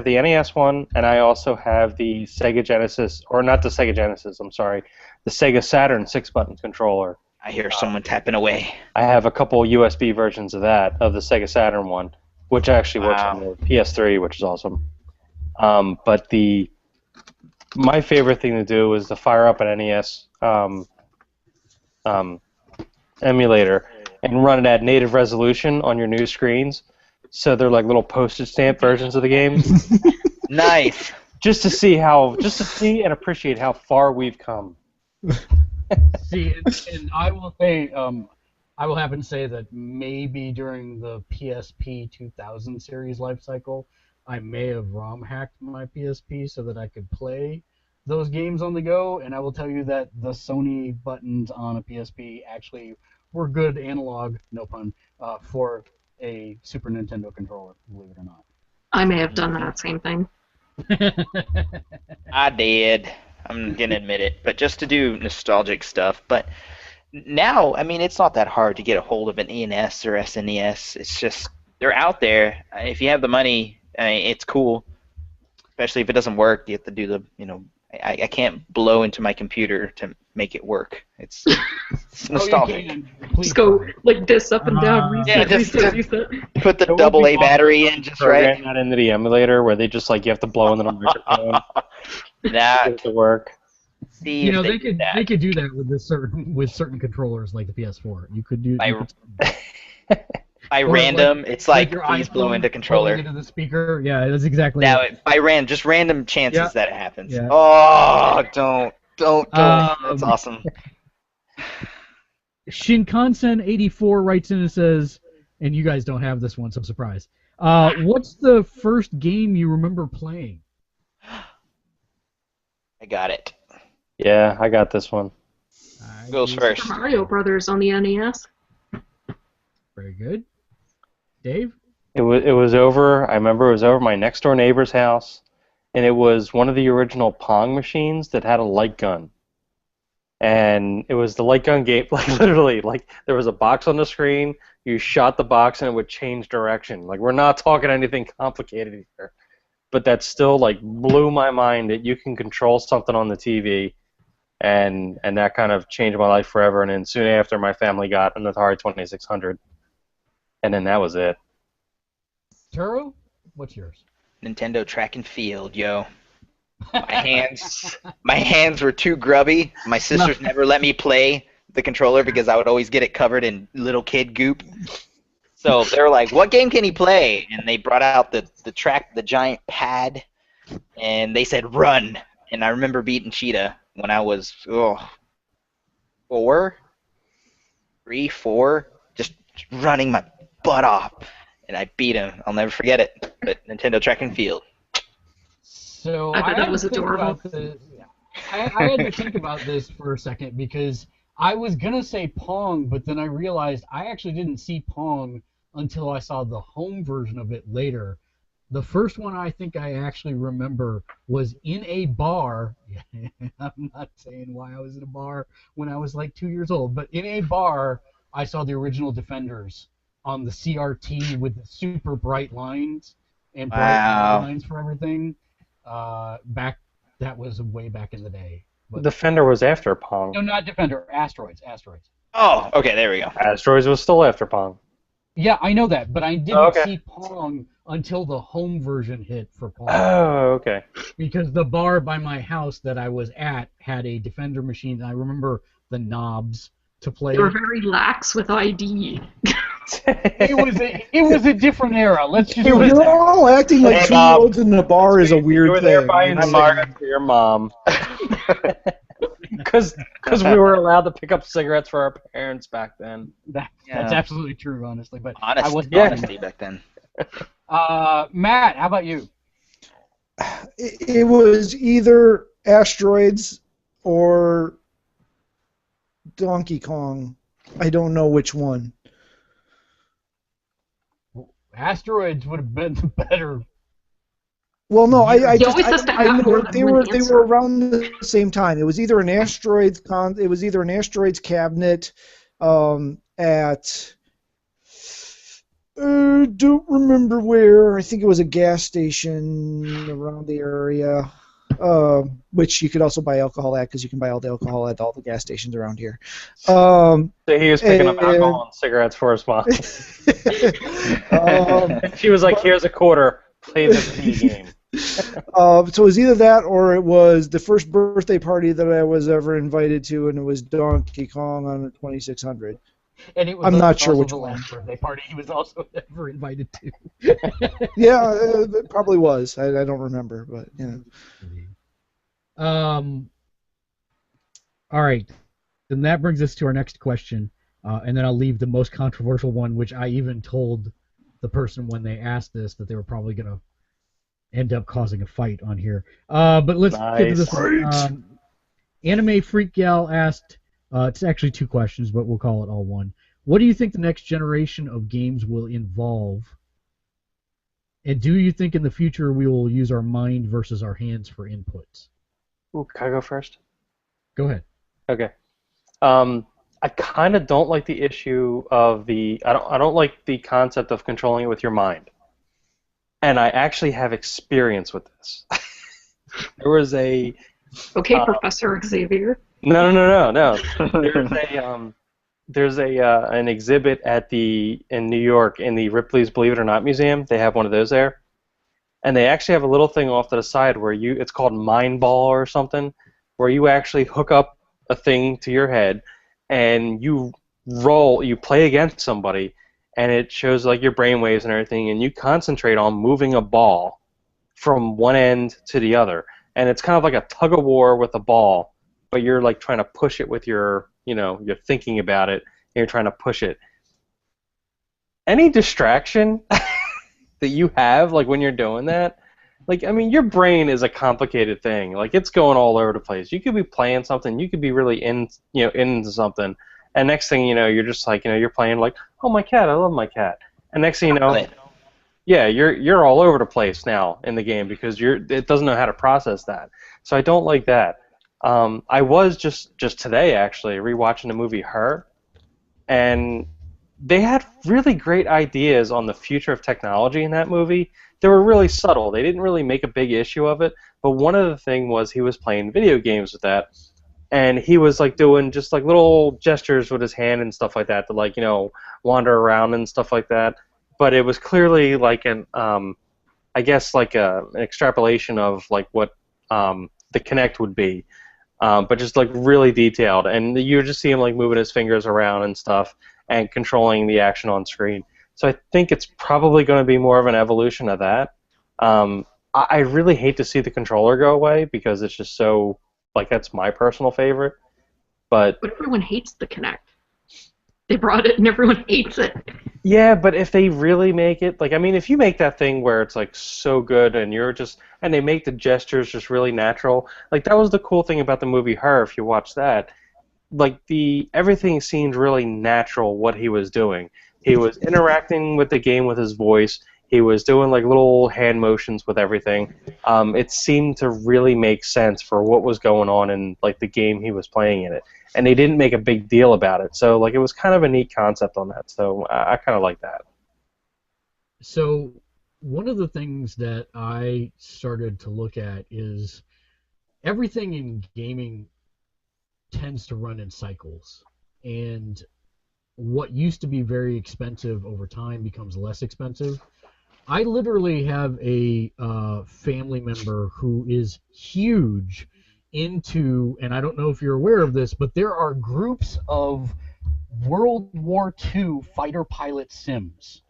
the NES one, and I also have the Sega Genesis, or not the Sega Genesis, I'm sorry, the Sega Saturn 6-button controller. I hear someone tapping away. I have a couple USB versions of that, of the Sega Saturn one, which actually works on the PS3, which is awesome. But my favorite thing to do is to fire up an NES emulator and run it at native resolution on your new screens, so they're like little postage stamp versions of the game. Nice. Just to see and appreciate how far we've come. See, and I will say, I will happen to say that maybe during the PSP 2000 series life cycle, I may have ROM hacked my PSP so that I could play those games on the go, and I will tell you that the Sony buttons on a PSP actually were good analog, no pun, for a Super Nintendo controller, believe it or not. I may have done that same thing. I did. I'm going to admit it. But just to do nostalgic stuff. But now, I mean, it's not that hard to get a hold of an ENS or SNES. It's just, they're out there. If you have the money, it's cool. Especially if it doesn't work, you have to do the, I can't blow into my computer to make it work. It's nostalgic. Just go like this up and down, reset, reset. Put the AA battery in just right. Not into the emulator where they just you have to blow into the microphone. That to work. See, they could do that with certain controllers like the PS4. You could do. By random, it's like please blow into controller. Into the speaker. Yeah, that's exactly. Now, just random chances that it happens. Yeah. Oh, don't. That's awesome. Shinkansen84 writes in and says, and you guys don't have this one, so I'm surprised. What's the first game you remember playing? I got it. Yeah, I got this one. Who goes first? Super Mario Brothers on the NES. Very good. Dave? It was over. I remember it was over my next door neighbor's house, and it was one of the original Pong machines that had a light gun. And it was the light gun game, literally, there was a box on the screen. You shot the box, and it would change direction. We're not talking anything complicated here, but that still blew my mind that you can control something on the TV, and that kind of changed my life forever. And then soon after, my family got an Atari 2600. And then that was it. Turo, what's yours? Nintendo Track and Field, yo. My hands were too grubby. My sisters never let me play the controller because I would always get it covered in little kid goop. So they were like, "What game can he play?" And they brought out the giant pad, and they said, "Run." And I remember beating Cheetah when I was 4, just running my butt off, and I beat him. I'll never forget it. But Nintendo Track and Field. So I thought that was adorable. I had to think about this for a second because I was gonna say Pong, but then I realized I actually didn't see Pong until I saw the home version of it later. The first one I think I actually remember was in a bar. I'm not saying why I was in a bar when I was 2 years old, but in a bar I saw the original Defenders on the CRT with the super bright lines and bright lines for everything. That was way back in the day. But Defender was after Pong. No, not Defender. Asteroids. Oh, okay, there we go. Asteroids was still after Pong. Yeah, I know that, but I didn't see Pong until the home version hit for Pong. Oh, okay. Because the bar by my house that I was at had a Defender machine, and I remember the knobs to play. They were very lax with ID. It was a different era. Let's just. You're all acting like Hey, 2-year-olds in a bar is a weird You were thing. there buying cigarettes for your mom. Because we were allowed to pick up cigarettes for our parents back then. That's Yeah. absolutely true, honestly. But Honest, I was honesty back then. Matt, how about you? It was either Asteroids or Donkey Kong. I don't know which one. Asteroids would have been the better. Well, no, I He always has to have more than they one were answer. around the same time. It was either an Asteroids cabinet at don't remember where. I think it was a gas station around the area, which you could also buy alcohol at because you can buy all the alcohol at all the gas stations around here. So he was picking up and- alcohol and cigarettes for his mom. um, She was like, "Here's a quarter. Play this video game." so it was either that or it was the first birthday party that I was ever invited to, and it was Donkey Kong on the 2600. And it was I'm not sure also which the one. last birthday party he was also ever invited to. Yeah, it probably was. I don't remember, but yeah. All right. Then that brings us to our next question, and then I'll leave the most controversial one, which I even told the person when they asked this that they were probably going to end up causing a fight on here. But let's get to this one. Anime Freak Gal asked, it's actually two questions, but we'll call it all one. What do you think the next generation of games will involve? And do you think in the future we will use our mind versus our hands for inputs? Ooh, can I go first? Go ahead. Okay. I kind of don't like the issue of the. I don't like the concept of controlling it with your mind. And I actually have experience with this. There was a. Okay, Professor Xavier. No. There's an exhibit in New York in the Ripley's Believe It or Not Museum. They have one of those there, and they actually have a little thing off to the side where it's called Mind Ball or something, where you actually hook up a thing to your head, and you play against somebody, and it shows like your brain waves and everything, and you concentrate on moving a ball from one end to the other. And it's kind of like a tug of war with a ball, but you're like trying to push it with you're thinking about it, and you're trying to push it. Any distraction that you have, like when you're doing that, like, I mean, your brain is a complicated thing. Like, it's going all over the place. You could be playing something, you could be really into something, and next thing you know, you're just like, you're playing like, oh, my cat, I love my cat. And next thing you know, yeah, you're all over the place now in the game because it doesn't know how to process that. So I don't like that. I was just today actually rewatching the movie Her, and they had really great ideas on the future of technology in that movie. They were really subtle. They didn't really make a big issue of it, but one of the things was he was playing video games with that, and he was like doing just like little gestures with his hand and stuff like that to like wander around and stuff like that. But it was clearly like an extrapolation of like what the Kinect would be, but just like really detailed, and you just see him like moving his fingers around and stuff and controlling the action on screen. So I think it's probably going to be more of an evolution of that. I really hate to see the controller go away because it's just so like that's my personal favorite. But everyone hates the Kinect. They brought it and everyone hates it. Yeah, but if they really make it, like, I mean, if you make that thing where it's like so good and and they make the gestures just really natural, like that was the cool thing about the movie Her. If you watch that, like everything seemed really natural what he was doing. He was interacting with the game with his voice. He was doing like little hand motions with everything. It seemed to really make sense for what was going on in like the game he was playing in it. And they didn't make a big deal about it. So like it was kind of a neat concept on that. So I kind of like that. So one of the things that I started to look at is everything in gaming tends to run in cycles. And what used to be very expensive over time becomes less expensive. I literally have a family member who is huge into, and I don't know if you're aware of this, but there are groups of World War II fighter pilot sims.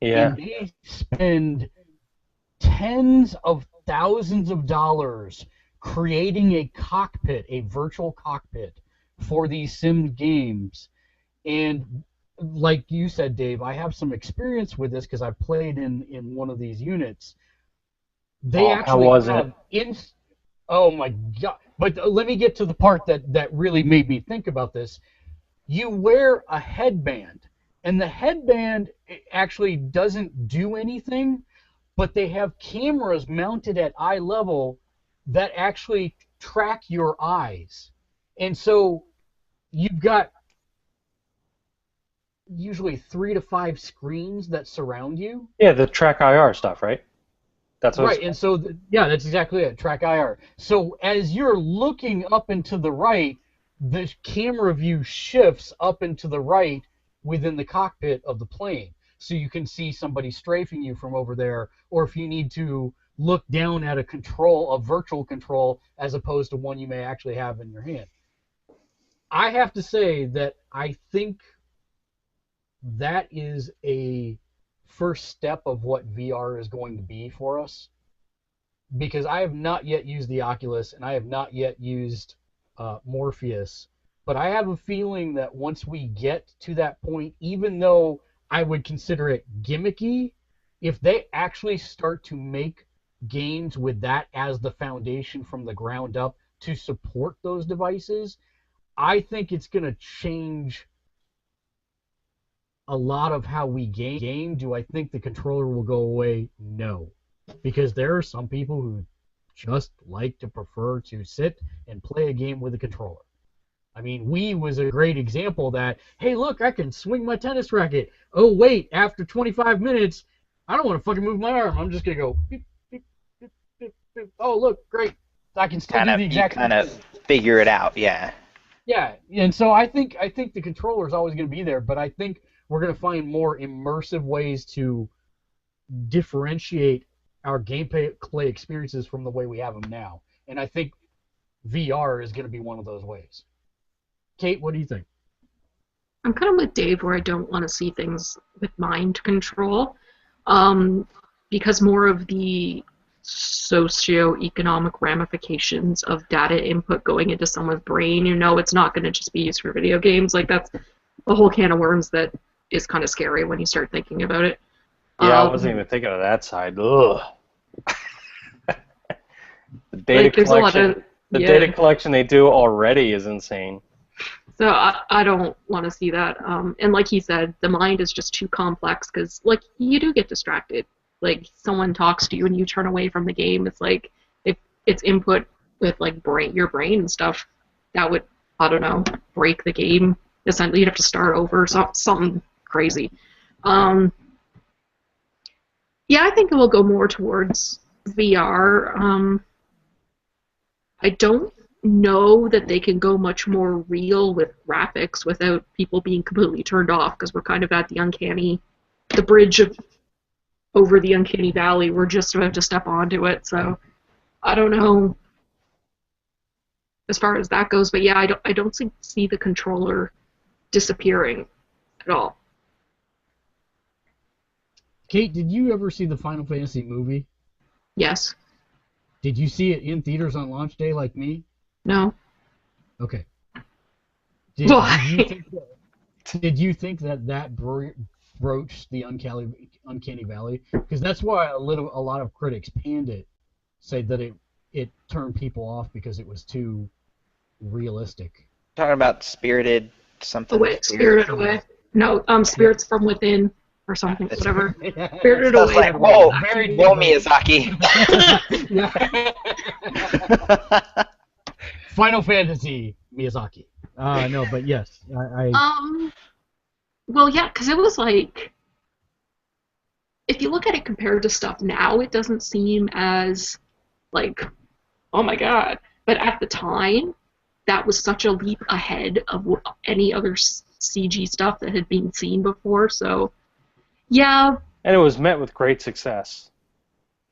Yeah. And they spend tens of thousands of dollars creating a cockpit, a virtual cockpit, for these sim games. And like you said, Dave, I have some experience with this because I played in one of these units. They actually how was have it? Oh my god! But let me get to the part that really made me think about this. You wear a headband, and the headband actually doesn't do anything, but they have cameras mounted at eye level that actually track your eyes. And so you've got usually 3 to 5 screens that surround you. Yeah, the track IR stuff, right? That's what Right, and so, yeah, that's exactly it, track IR. So as you're looking up and to the right, the camera view shifts up and to the right within the cockpit of the plane. So you can see somebody strafing you from over there, or if you need to look down at a virtual control, as opposed to one you may actually have in your hand. I have to say that I think that is a first step of what VR is going to be for us, because I have not yet used the Oculus and I have not yet used Morpheus, but I have a feeling that once we get to that point, even though I would consider it gimmicky, if they actually start to make games with that as the foundation from the ground up to support those devices, I think it's going to change a lot of how we game. Do I think the controller will go away? No. Because there are some people who just like to prefer to sit and play a game with a controller. I mean, Wii was a great example that, hey, look, I can swing my tennis racket. Oh, wait, after 25 minutes, I don't want to fucking move my arm. I'm just going to go, beep, beep, beep, beep, beep. Oh, look, great. I can still do the exact kind of figure it out, yeah. Yeah, and so I think the controller is always going to be there, but I think we're going to find more immersive ways to differentiate our gameplay experiences from the way we have them now. And I think VR is going to be one of those ways. Kate, what do you think? I'm kind of with Dave where I don't want to see things with mind control, because more of the socio-economic ramifications of data input going into someone's brain, it's not going to just be used for video games. Like, that's a whole can of worms that is kind of scary when you start thinking about it. Yeah, I wasn't even thinking of that side. Ugh. The data collection. Data collection they do already is insane. So I don't want to see that. And like he said, the mind is just too complex because, like, you do get distracted. Like, someone talks to you and you turn away from the game. It's like, if it's input with, like, your brain and stuff, that would, I don't know, break the game. Essentially, you'd have to start over, something crazy. Yeah, I think it will go more towards VR. I don't know that they can go much more real with graphics without people being completely turned off, because we're kind of at the bridge over the uncanny valley. We're just about to step onto it, so I don't know as far as that goes. But yeah, I don't see the controller disappearing at all. Kate, did you ever see the Final Fantasy movie? Yes. Did you see it in theaters on launch day like me? No. Okay. Why? Did you think that broached the uncanny valley? Because that's why a lot of critics panned it, say that it turned people off because it was too realistic. Talking about Spirited something. Spirited Away. No, Spirits from Within or something, whatever. Spirited I was Away. like, whoa, no Miyazaki. Final Fantasy Miyazaki. No, but yes, Well, yeah, because it was like, if you look at it compared to stuff now, it doesn't seem as, like, oh my god. But at the time, that was such a leap ahead of any other CG stuff that had been seen before, so, yeah. And it was met with great success.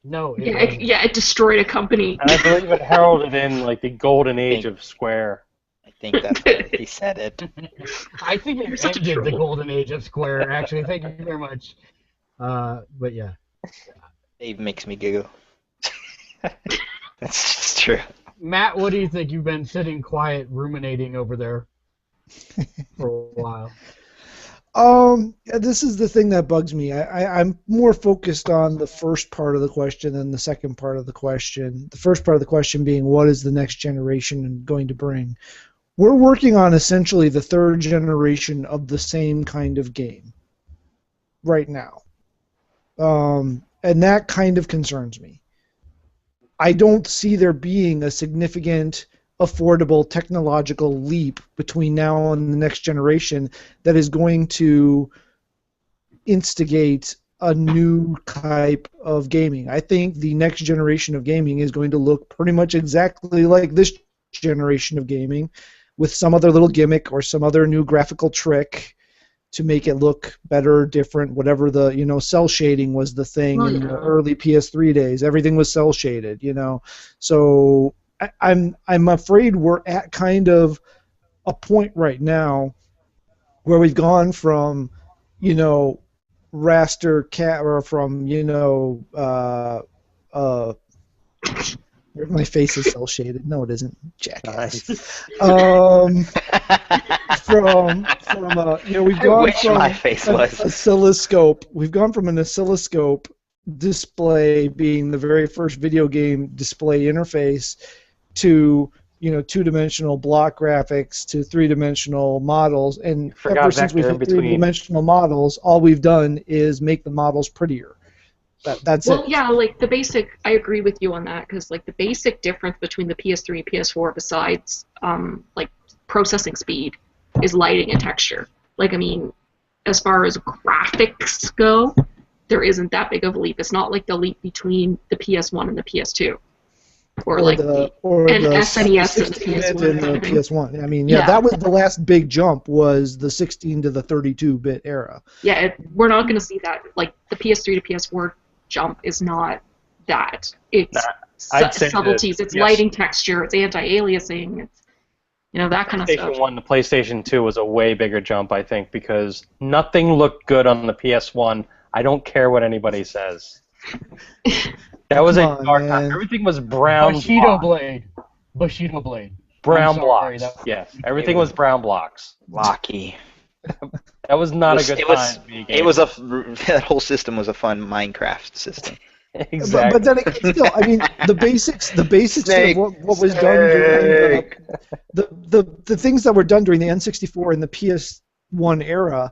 No, it destroyed a company. And I believe it heralded in, like, the golden age of Square. I think that's what he said it. I think it such a ended the troll. golden age of Square. Actually, thank you very much. But yeah. Dave makes me giggle. That's just true. Matt, what do you think? You've been sitting quiet, ruminating over there for a while. This is the thing that bugs me. I'm more focused on the first part of the question than the second part of the question. The first part of the question being, what is the next generation going to bring? We're working on essentially the third generation of the same kind of game right now. And that kind of concerns me. I don't see there being a significant, affordable technological leap between now and the next generation that is going to instigate a new type of gaming. I think the next generation of gaming is going to look pretty much exactly like this generation of gaming, with some other little gimmick or some other new graphical trick to make it look better, different, whatever the, cell shading was the thing in the early PS3 days. Everything was cell shaded, So I'm afraid we're at kind of a point right now where we've gone from, raster cat or from, my face is cell shaded. No, it isn't. Jackass. We've gone wish from my face was. oscilloscope. We've gone from an oscilloscope display being the very first video game display interface to two-dimensional block graphics to three-dimensional models, and ever since we've hit three-dimensional models, all we've done is make the models prettier. That's it. Well, yeah, like the basic. I agree with you on that because like the basic difference between the PS3 and PS4, besides like processing speed, is lighting and texture. Like I mean, as far as graphics go, there isn't that big of a leap. It's not like the leap between the PS1 and the PS2, or like the SNES and the PS1. And the PS1. I mean, that was the last big jump, was the 16 to the 32-bit era. Yeah, we're not going to see that. Like the PS3 to PS4 jump is not that. It's subtleties. It's lighting, texture. It's anti-aliasing. It's that kind of stuff. PlayStation 1 to PlayStation 2 was a way bigger jump, I think, because nothing looked good on the PS1. I don't care what anybody says. That was a dark time. Everything was brown. Bushido blade. Brown blocks. Yes, everything was brown blocks. Blocky. That was not a good time to be a gamer. That whole system was a fun Minecraft system. Exactly. But then again, still, I mean, the basics Snake, of what was done during the things that were done during the N64 and the PS1 era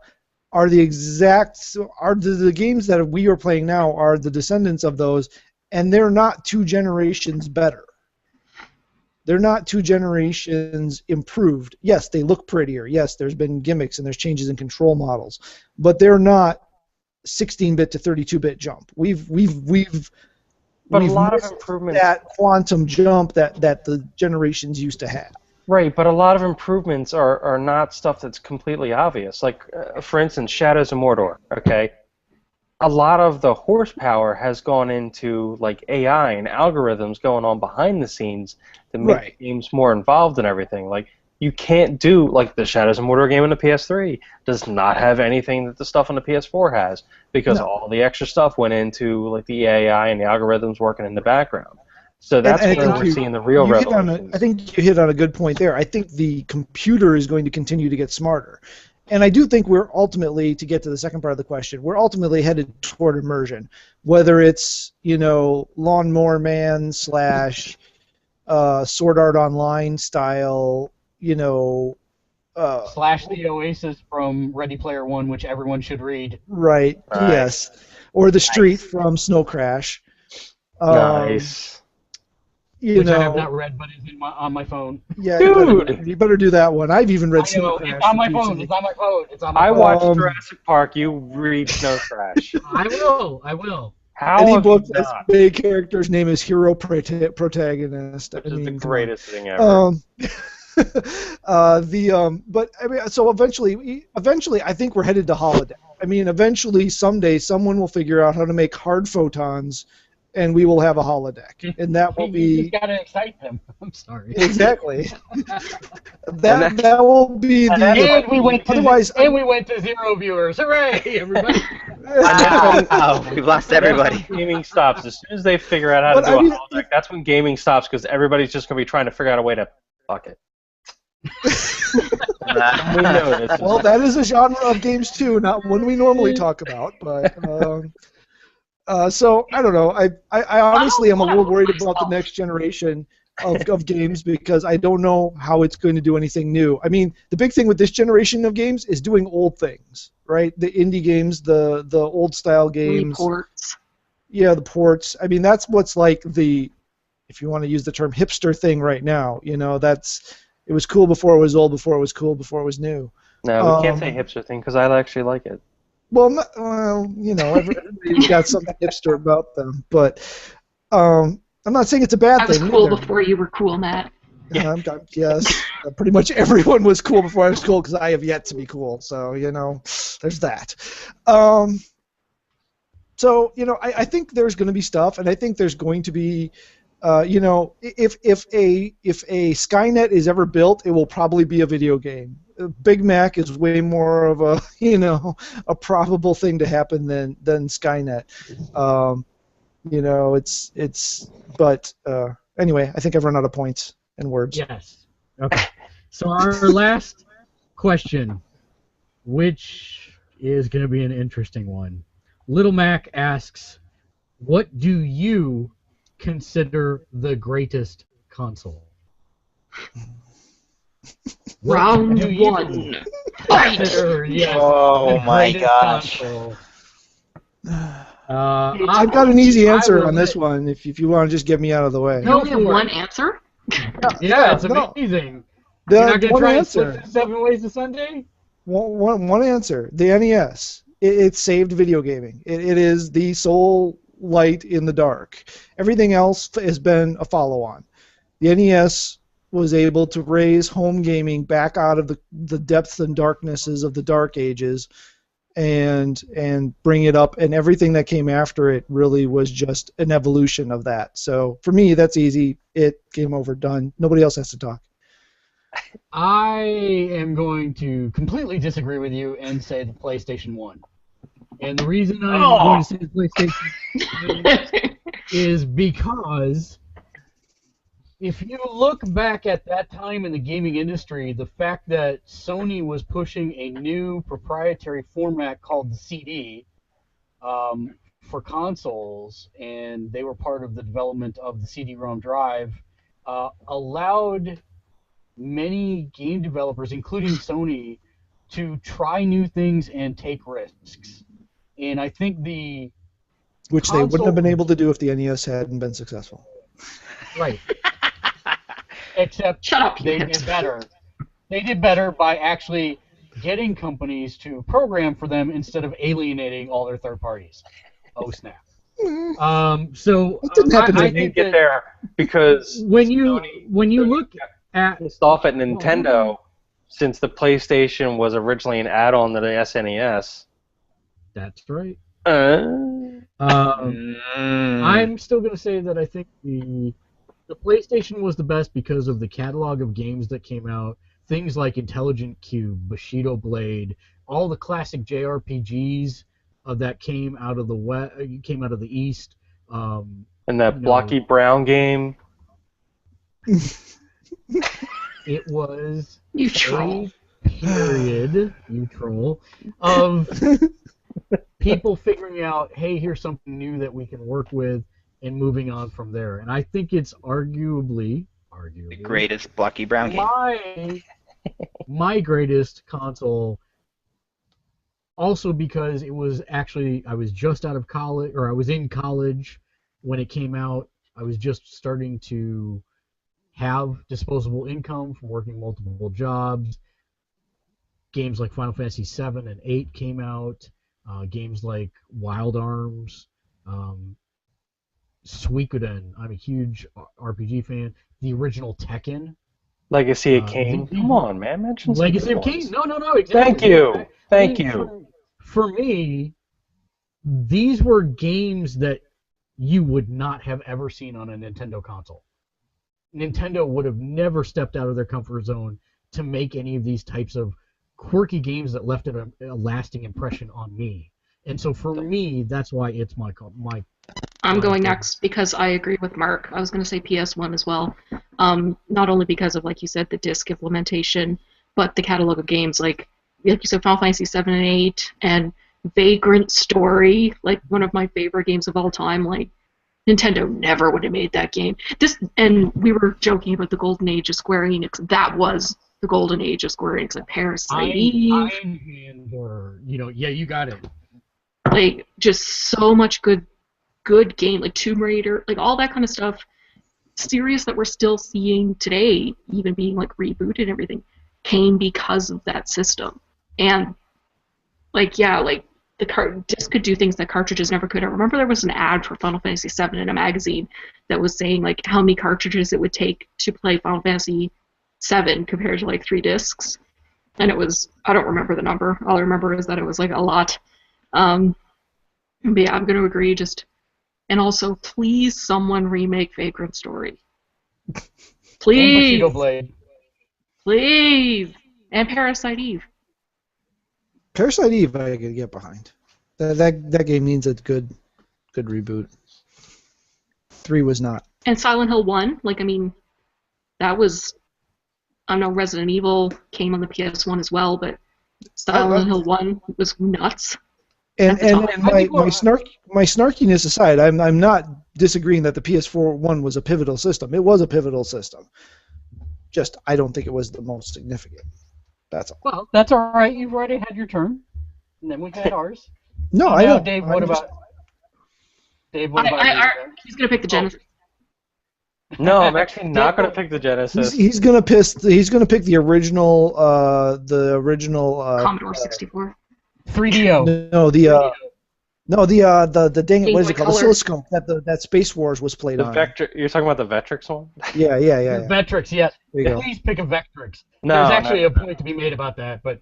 are the games that we are playing now are the descendants of those, and they're not two generations better. They're not two generations improved. Yes, they look prettier. Yes, there's been gimmicks and there's changes in control models, but they're not 16-bit to 32-bit jump. We've a lot of improvements. That quantum jump that the generations used to have. Right, but a lot of improvements are not stuff that's completely obvious. Like, for instance, Shadows of Mordor. Okay, a lot of the horsepower has gone into like AI and algorithms going on behind the scenes to make games more involved and everything. Like, you can't do like the Shadows of Mordor game on the PS3 does not have anything that the stuff on the PS4 has because all the extra stuff went into like the AI and the algorithms working in the background. So that's where we're seeing the real revolution. I think you hit on a good point there. I think the computer is going to continue to get smarter. And I do think we're ultimately, to get to the second part of the question, we're ultimately headed toward immersion. Whether it's, Lawnmower Man / Sword Art Online style, Slash the Oasis from Ready Player One, which everyone should read. Right, yes. Or The Street from Snow Crash. Nice. Which I have not read, but is on my phone. Yeah, you better do that one. I've even read Snow Crash. It's on my phone. It's on my phone. I watched Jurassic Park. You read Snow Crash. I will. Any book that's main character's name is hero protagonist. Which is the greatest thing ever. But I mean, so eventually, I think we're headed to holodeck. I mean, eventually, someday, someone will figure out how to make hard photons, and we will have a holodeck, and that will be. You just gotta excite them. I'm sorry. Exactly. That will be the. And we went to Otherwise, we went to 0 viewers. Hooray, everybody! Wow, we've lost everybody. That's when gaming stops. As soon as they figure out how to do a holodeck, that's when gaming stops because everybody's just going to be trying to figure out a way to fuck it. We know this. Well, that is a genre of games too, not one we normally talk about. But so I don't know. I honestly am a little worried about the next generation of games because I don't know how it's going to do anything new. I mean, the big thing with this generation of games is doing old things, right? The indie games, the old style games. Ports. Yeah, the ports. I mean, that's what's like the, if you want to use the term hipster thing right now. You know, it was cool before it was old, before it was cool, before it was new. No, we can't say hipster thing because I actually like it. Well, you know, everybody's got something hipster about them, but I'm not saying it's a bad thing. I was cool either. before you were cool, Matt. Yes, pretty much everyone was cool before I was cool because I have yet to be cool. So you know, there's that. So you know, I think there's going to be stuff, and I think there's going to be, you know, if a Skynet is ever built, it will probably be a video game. Big Mac is way more of a a probable thing to happen than Skynet. You know, but anyway, I think I've run out of points and words. Yes. Okay. So our last question, which is going to be an interesting one. Little Mac asks, what do you consider the greatest console? Round one. Yes, Oh my gosh. I've got an easy answer on this one. If you want to just get me out of the way. You only have one ansur? Yeah, it's amazing. You're not going to try and slip 7 ways to Sunday? One answer. The NES. It saved video gaming. It is the sole light in the dark. Everything else has been a follow-on. The NES was able to raise home gaming back out of the depths and darknesses of the Dark Ages and bring it up, and everything that came after it really was just an evolution of that. So for me, that's easy. It game over, done. Nobody else has to talk. I am going to completely disagree with you and say the PlayStation 1. And the reason I'm going to say the PlayStation 1 is because if you look back at that time in the gaming industry, the fact that Sony was pushing a new proprietary format called the CD for consoles, and they were part of the development of the CD-ROM drive, allowed many game developers, including Sony, to try new things and take risks. And I think which they wouldn't have been able to do if the NES hadn't been successful. Right. Except Shut up, they did better. They did better by actually getting companies to program for them instead of alienating all their third parties. Oh snap! So It didn't happen I didn't get there because when you look at pissed off at Nintendo since the PlayStation was originally an add-on to the SNES. That's right. Mm. I'm still going to say that I think the PlayStation was the best because of the catalog of games that came out. Things like Intelligent Cube, Bushido Blade, all the classic JRPGs that came out of the East. And that Blocky Brown game. It was You troll. a period, you troll, of people figuring out, hey, here's something new that we can work with, and moving on from there. And I think it's arguably The greatest Blocky Brown game. my greatest console. Also because it was actually, I was just out of college, or I was in college when it came out. I was just starting to have disposable income from working multiple jobs. Games like Final Fantasy 7 and 8 came out. Games like Wild Arms, Suikoden. I'm a huge RPG fan. The original Tekken. Legacy of Kain. Come on, man. Mention some Legacy good of Kain. ones. No, exactly. Thank you. For me, these were games that you would not have ever seen on a Nintendo console. Nintendo would have never stepped out of their comfort zone to make any of these types of quirky games that left a lasting impression on me. And so for me, that's why it's my I'm going next because I agree with Mark. I was going to say PS1 as well. Not only because of, like you said, the disc implementation, but the catalog of games like you said, Final Fantasy 7 and 8, and Vagrant Story, like one of my favorite games of all time. Like Nintendo never would have made that game. And we were joking about the golden age of Square Enix. That was the golden age of Square Enix. Like Parasite Eve. Iron Hand, or yeah, you got it. Like just so much good game, like Tomb Raider, like all that kind of stuff. Series that we're still seeing today, even being like rebooted and everything, came because of that system. And like the disc could do things that cartridges never could. I remember there was an ad for Final Fantasy VII in a magazine that was saying like how many cartridges it would take to play Final Fantasy VII compared to like 3 discs. And it was, I don't remember the number. All I remember is that it was like a lot. But yeah, I'm going to agree. And also, please, someone remake Vagrant Story. Please. And Blade. Please. And Parasite Eve. Parasite Eve, I could get behind. That game needs a good reboot. 3 was not. And Silent Hill 1, that was, I know Resident Evil came on the PS1 as well, but Silent Hill 1 was nuts. And my snarkiness aside, I'm not disagreeing that the PS4 one was a pivotal system. It was a pivotal system. Just I don't think it was the most significant. That's all. Well, that's all right. You've already had your turn, and then we had ours. No, I don't. Dave, what about? Dave, what about? He's gonna pick the Genesis. No, I'm actually not gonna pick the Genesis. He's gonna pick the original Commodore 64. 3DO. No, the dang it, what is it called? The oscilloscope that Space Wars was played on. You're talking about the Vectrex one? Yeah. Vectrex, yes. Please pick a Vectrex. There's actually a point to be made about that, but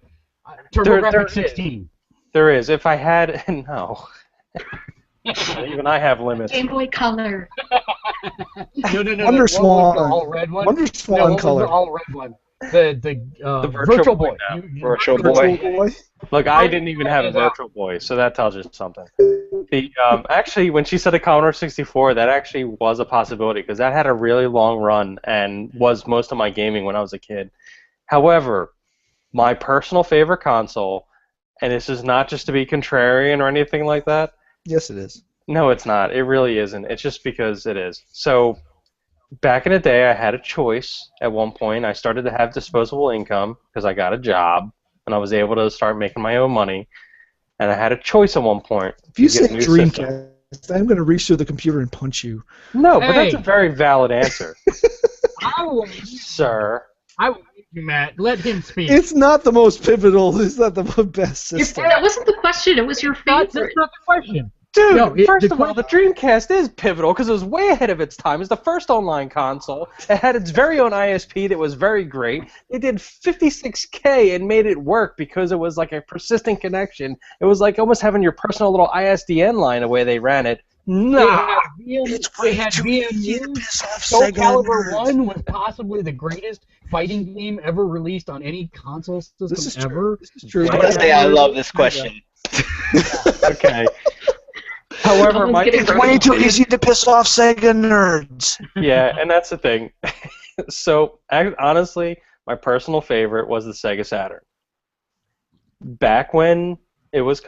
TurboGrafx 16. There is. If I had no. Even I have limits. Game Boy Color. No. Wonderswan. The all red one. Wonderswan color. The all red one. The Virtual Boy. Virtual Boy. Look, I didn't even have a Virtual Boy, so that tells you something. Actually, when she said a Commodore 64, that actually was a possibility because that had a really long run and was most of my gaming when I was a kid. However, my personal favorite console, and this is not just to be contrarian or anything like that. Yes, it is. No, it's not. It really isn't. It's just because it is. So, back in the day, I had a choice at one point. I started to have disposable income because I got a job, and I was able to start making my own money. And I had a choice at one point. If you say Dreamcast, I'm going to reach through the computer and punch you. No, but that's a very valid answer. Sir. I will meet you, Matt. Let him speak. It's not the most pivotal. It's not the best system. That wasn't the question. It was your favorite. That's not the question. Dude, first of all, the Dreamcast is pivotal because it was way ahead of its time. It's the first online console. It had its very own ISP that was very great. They did 56K and made it work because it was like a persistent connection. It was like almost having your personal little ISDN line the way they ran it. No, they had VMU. Soul Calibur 1 was possibly the greatest fighting game ever released on any console system ever. This is true. I gotta say, I love this question. Okay. However, it's way too easy to piss off Sega nerds. Yeah, and that's the thing. So, honestly, my personal favorite was the Sega Saturn. Back when it was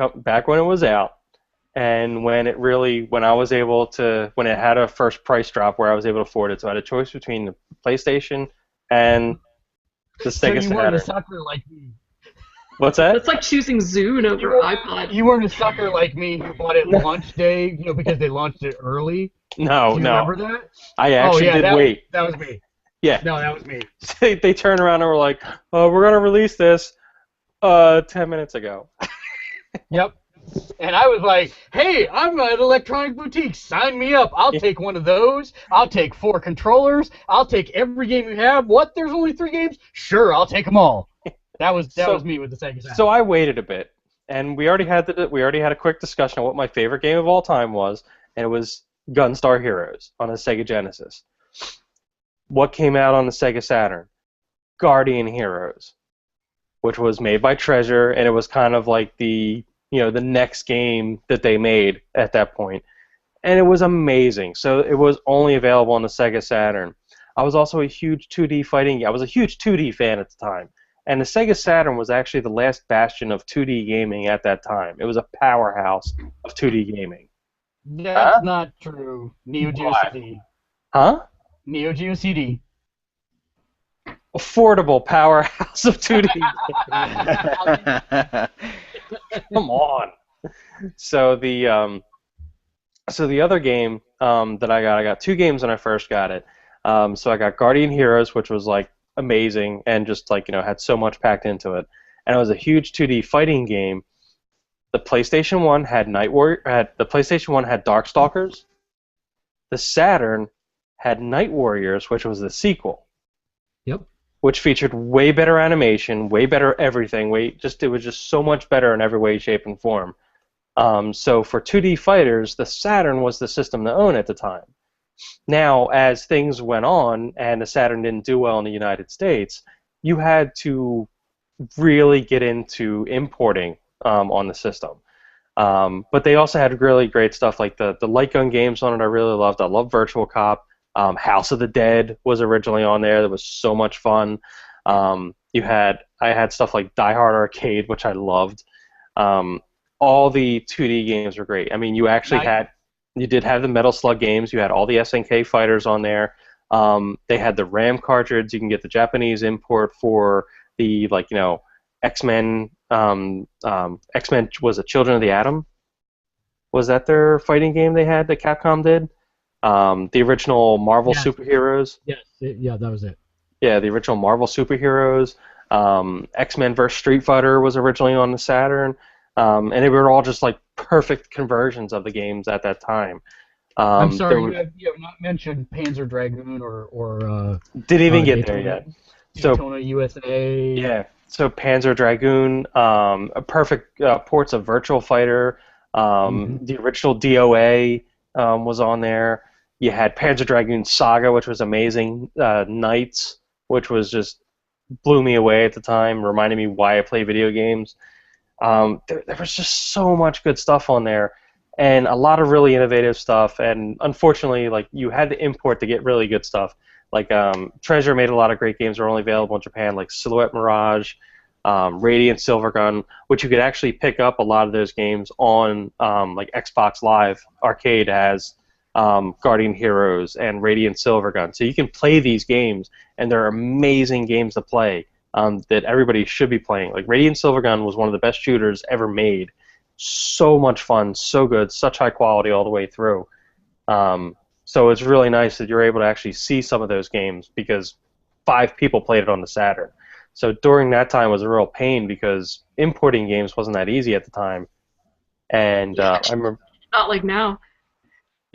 out, and when I was able to, when it had a first price drop where I was able to afford it, so I had a choice between the PlayStation and the Sega Saturn. So you weren't a sucker like me. What's that? It's like choosing Zune over iPod. You weren't a sucker like me who bought it launch day, because they launched it early. No. Remember that? I actually did wait. That was me. Yeah. No, that was me. They turned around and were like, "Oh, we're gonna release this 10 minutes ago." Yep. And I was like, "Hey, I'm at Electronic Boutique. Sign me up. I'll take one of those. I'll take 4 controllers. I'll take every game you have. What? There's only 3 games? Sure, I'll take them all." That was me with the Sega Saturn. So I waited a bit, and we already had a quick discussion on what my favorite game of all time was, and it was Gunstar Heroes on the Sega Genesis. What came out on the Sega Saturn? Guardian Heroes, which was made by Treasure, and it was kind of like the next game that they made at that point. And it was amazing. So it was only available on the Sega Saturn. I was also a huge 2D fighting. I was a huge 2D fan at the time. And the Sega Saturn was actually the last bastion of 2D gaming at that time. It was a powerhouse of 2D gaming. That's not true. Neo Geo CD. Huh? Neo Geo CD. Affordable powerhouse of 2D. Come on. So the other game that I got 2 games when I first got it. So I got Guardian Heroes, which was like amazing and just like had so much packed into it, and it was a huge 2D fighting game. The PlayStation 1 had the PlayStation 1 had Darkstalkers. The Saturn had Night Warriors, which was the sequel. Yep. Which featured way better animation, way better everything. It was just so much better in every way, shape, and form. So for 2D fighters, the Saturn was the system to own at the time. Now, as things went on and the Saturn didn't do well in the United States, you had to really get into importing on the system. But they also had really great stuff like the light gun games on it I really loved. I love Virtual Cop. House of the Dead was originally on there. That was so much fun. I had stuff like Die Hard Arcade, which I loved. All the 2D games were great. I mean, you did have the Metal Slug games. You had all the SNK fighters on there. They had the RAM cartridge. You can get the Japanese import for the X-Men. X-Men was it Children of the Atom? Was that their fighting game they had that Capcom did? The original Marvel superheroes. Yes, that was it. Yeah, the original Marvel superheroes. X-Men vs. Street Fighter was originally on the Saturn. And they were all just like perfect conversions of the games at that time. I'm sorry, you have not mentioned Panzer Dragoon or didn't even get there yet. Daytona USA. Yeah, so Panzer Dragoon, perfect ports of Virtual Fighter. The original DOA was on there. You had Panzer Dragoon Saga, which was amazing. Knights, which was just blew me away at the time, reminded me why I play video games. There was just so much good stuff on there, and a lot of really innovative stuff. And unfortunately, like you had to import to get really good stuff. Like Treasure made a lot of great games that were only available in Japan, like Silhouette Mirage, Radiant Silvergun, which you could actually pick up a lot of those games on like Xbox Live Arcade has Guardian Heroes and Radiant Silvergun. So you can play these games, and they're amazing games to play. That everybody should be playing. Like Radiant Silvergun was one of the best shooters ever made. So much fun, so good, such high quality all the way through. So it's really nice that you're able to actually see some of those games because 5 people played it on the Saturn. So during that time was a real pain because importing games wasn't that easy at the time. And I remember. Not like now.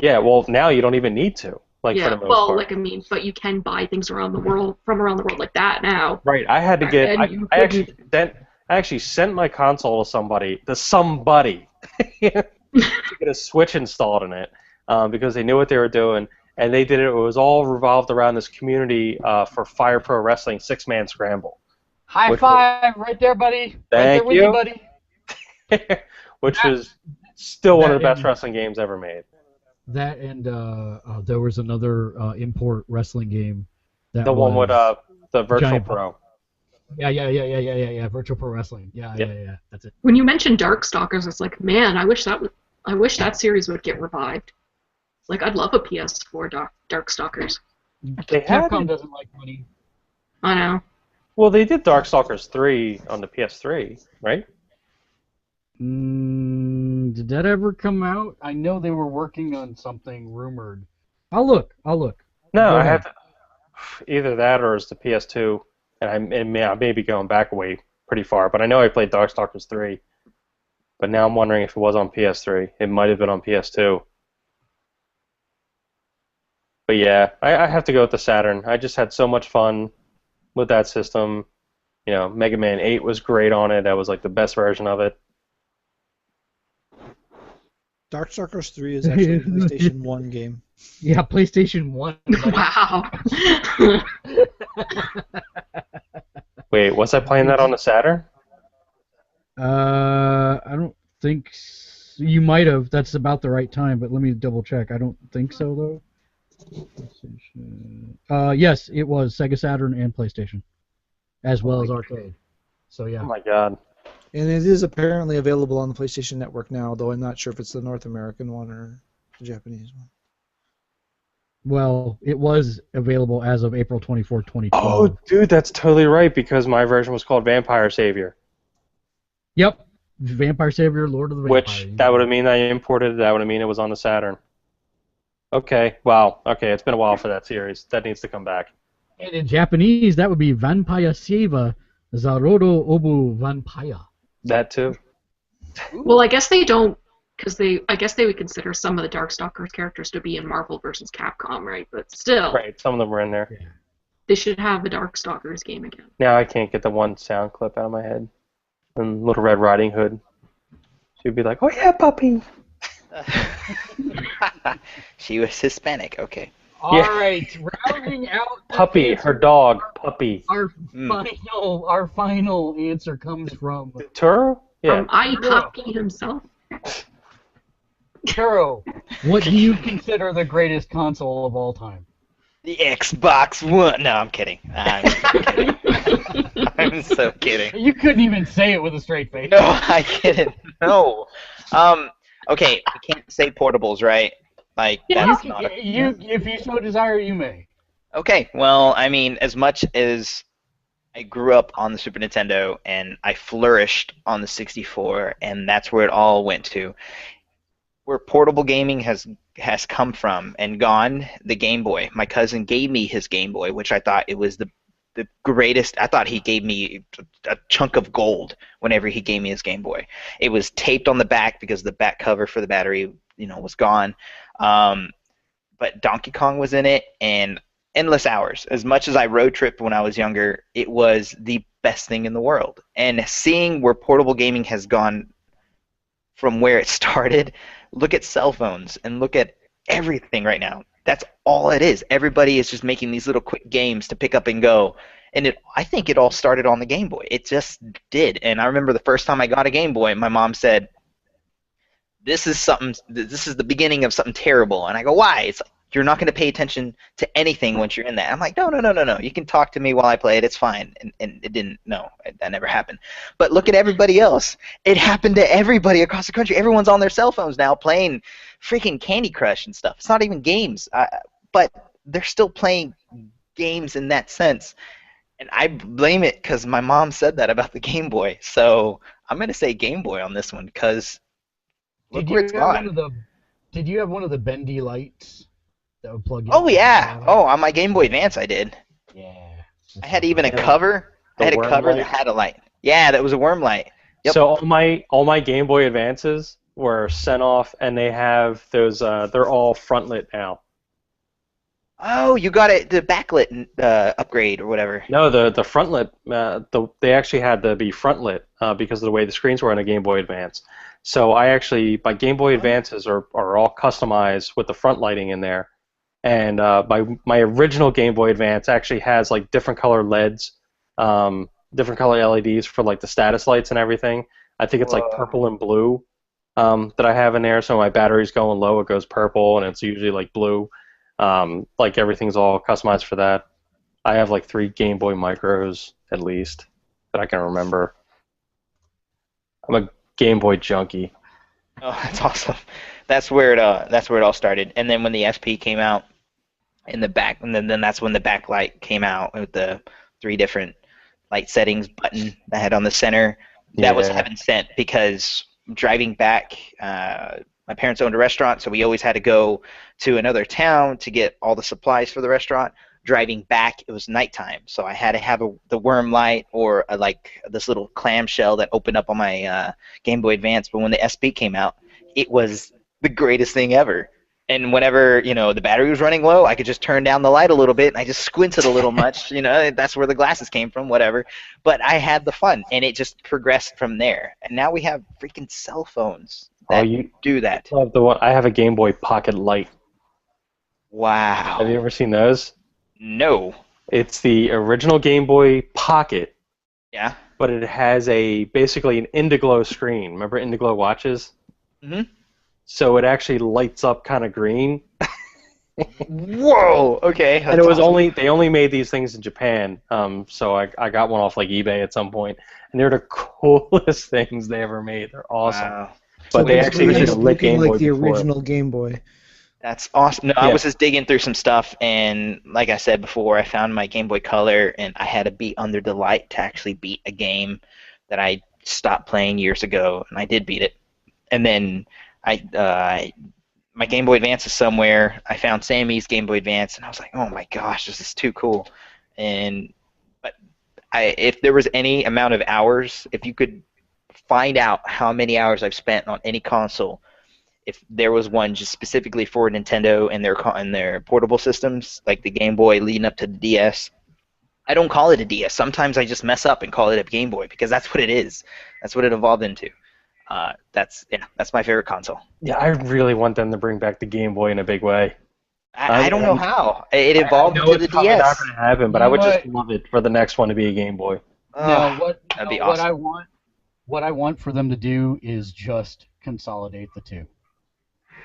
Yeah, well now you don't even need to. For the most part. But you can buy things from around the world like that now. Right. I had to get. I actually sent my console to somebody to get a Switch installed in it because they knew what they were doing, and they did it. It was all revolved around this community for Fire Pro Wrestling 6-Man Scramble. High five, right there, buddy. Thank right there with you, buddy. Which was still one of the best wrestling games ever made. That and there was another import wrestling game. The one with the Virtual Pro. Yeah. Virtual Pro Wrestling. Yeah. That's it. When you mentioned Darkstalkers, it's like, man, I wish that series would get revived. Like, I'd love a PS4 Darkstalkers. Capcom doesn't like money. I know. Well, they did Darkstalkers 3 on the PS3, right? Did that ever come out? I know they were working on something rumored. I'll look. No, I have to, either that or it's the PS2, and I may be going back away pretty far, but I know I played Darkstalkers 3. But now I'm wondering if it was on PS3. It might have been on PS2. But yeah, I have to go with the Saturn. I just had so much fun with that system. Mega Man 8 was great on it. That was like the best version of it. Darkstalkers 3 is actually a PlayStation 1 game. Yeah, PlayStation 1. Wow. Wait, was I playing that on the Saturn? I don't think you might have. That's about the right time, but let me double check. I don't think so though. Yes, it was Sega Saturn and PlayStation, as well as arcade. So yeah. Oh my god. And it is apparently available on the PlayStation Network now, though I'm not sure if it's the North American one or the Japanese one. Well, it was available as of April 24, 2012. Oh, dude, that's totally right because my version was called Vampire Savior. Yep. Vampire Savior, Lord of the Vampires. Which, that would have mean I imported it. That would have mean it was on the Saturn. Okay, wow. Okay, it's been a while for that series. That needs to come back. And in Japanese, that would be Vampire Savior, Zarodo Obu Vampire. That too. Well, I guess they don't, because I guess they would consider some of the Darkstalkers characters to be in Marvel versus Capcom, right? But still, Right, some of them were in there. Yeah. they should have the Darkstalkers game again. Now I can't get the one sound clip out of my head. And Little Red Riding Hood. She'd be like, "Oh yeah, puppy." She was Hispanic. Okay. All Yeah. right, rounding out the Puppy, her dog, Puppy. Our final answer comes from Turo? Yeah. From Poppy himself. Turo. What do you consider the greatest console of all time? The Xbox One. No, I'm kidding. I'm so kidding. You couldn't even say it with a straight face. No, I couldn't. No. Okay, we can't say portables, right? Like Yeah. that's not. If you so desire, you may. Okay, well, I mean, as much as I grew up on the Super Nintendo and I flourished on the 64, and that's where it all went to. Where portable gaming has come from and gone, the Game Boy. My cousin gave me his Game Boy, which I thought it was the greatest. I thought he gave me a chunk of gold whenever he gave me his Game Boy. It was taped on the back because the back cover for the battery, was gone. But Donkey Kong was in it, and endless hours. As much as I road tripped when I was younger, it was the best thing in the world. And seeing where portable gaming has gone from where it started, look at cell phones and look at everything right now. That's all it is. Everybody is just making these little quick games to pick up and go. And I think it all started on the Game Boy. It just did. And I remember the first time I got a Game Boy, my mom said, this is the beginning of something terrible. And I go, why? It's like, you're not going to pay attention to anything once you're in that. I'm like, no. You can talk to me while I play it. It's fine. And it didn't. No, that never happened. But look at everybody else. It happened to everybody across the country. Everyone's on their cell phones now playing freaking Candy Crush and stuff. It's not even games. But they're still playing games in that sense. And I blame it because my mom said that about the Game Boy. So I'm going to say Game Boy on this one because look where it's gone. Did you have one of the bendy lights that would plug in? Oh, yeah. Oh, on my Game Boy Advance I did. Yeah. I had even a cover. I had a cover that had a light. Yeah, that was a worm light. Yep. So all my Game Boy Advances were sent off, and they have those. They're all frontlit now. Oh, you got it. The backlit upgrade or whatever. No, the frontlit. They actually had to be frontlit because of the way the screens were on a Game Boy Advance. So my Game Boy Advances are all customized with the front lighting in there. And my original Game Boy Advance actually has like different color LEDs, different color LEDs for like the status lights and everything. I think it's like purple and blue that I have in there. So my battery's going low, it goes purple, and it's usually like blue. Like everything's all customized for that. I have like 3 Game Boy Micros at least that I can remember. I'm a Game Boy junkie. Oh, that's awesome. That's where it all started. And then when the SP came out in the back, and then that's when the backlight came out with the 3 different light settings button that had on the center. That was heaven sent because driving back, my parents owned a restaurant, so we always had to go to another town to get all the supplies for the restaurant. Driving back, it was nighttime, so I had to have the worm light or like this little clamshell that opened up on my Game Boy Advance. But when the SP came out, it was the greatest thing ever. And whenever the battery was running low, I could just turn down the light a little bit, and I just squinted a little much. That's where the glasses came from, whatever. But I had the fun, and it just progressed from there. And now we have freaking cell phones that do that. Love the one. I have a Game Boy Pocket Light. Wow. Have you ever seen those? No. It's the original Game Boy Pocket, Yeah. but it has basically an Indiglo screen. Remember Indiglo watches? Mhm. So it actually lights up kind of green. Whoa. Okay. And it was they only made these things in Japan. So I got one off like eBay at some point, and they're the coolest things they ever made. They're awesome. Wow. But they actually basically used a lit looking Game like Boy the before. original Game Boy. That's awesome. No, I Yeah. was just digging through some stuff, and like I said before, I found my Game Boy Color, and I had to beat Under the Light to actually beat a game that I stopped playing years ago, and I did beat it. And then my Game Boy Advance is somewhere. I found Sammy's Game Boy Advance, and I was like, oh my gosh, this is too cool. But if there was any amount of hours, if you could find out how many hours I've spent on any console, if there was one just specifically for Nintendo and their portable systems, like the Game Boy leading up to the DS, I don't call it a DS. Sometimes I just mess up and call it a Game Boy because that's what it is. That's what it evolved into. That's my favorite console. Yeah, I really want them to bring back the Game Boy in a big way. I don't know how. It evolved I know into it's the probably not DS. going to happen, but You I would know just love it for the next one to be a Game Boy. Now, That'd be what awesome. what I want for them to do is just consolidate the two.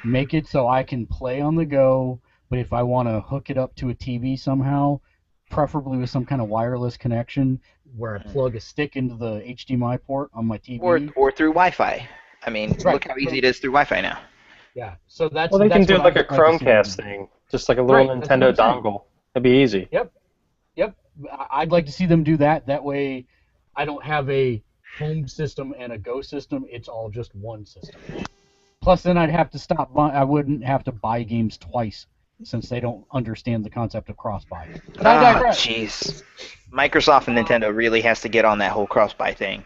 Make it so I can play on the go, but if I want to hook it up to a TV somehow, preferably with some kind of wireless connection where I plug a stick into the HDMI port on my TV. Or through Wi-Fi. I mean, Right. look how easy it is through Wi-Fi now. Yeah, so that's Well, they can that's do what like a I'd like to see them Chromecast do. thing, just like a little Right, that's Nintendo what I'm saying. dongle. That'd be easy. Yep. I'd like to see them do that. That way, I don't have a home system and a Go system. It's all just one system. Plus, then I'd have to stop. I wouldn't have to buy games twice since they don't understand the concept of cross-buy. But I digress. Jeez. Microsoft and Nintendo really has to get on that whole cross-buy thing.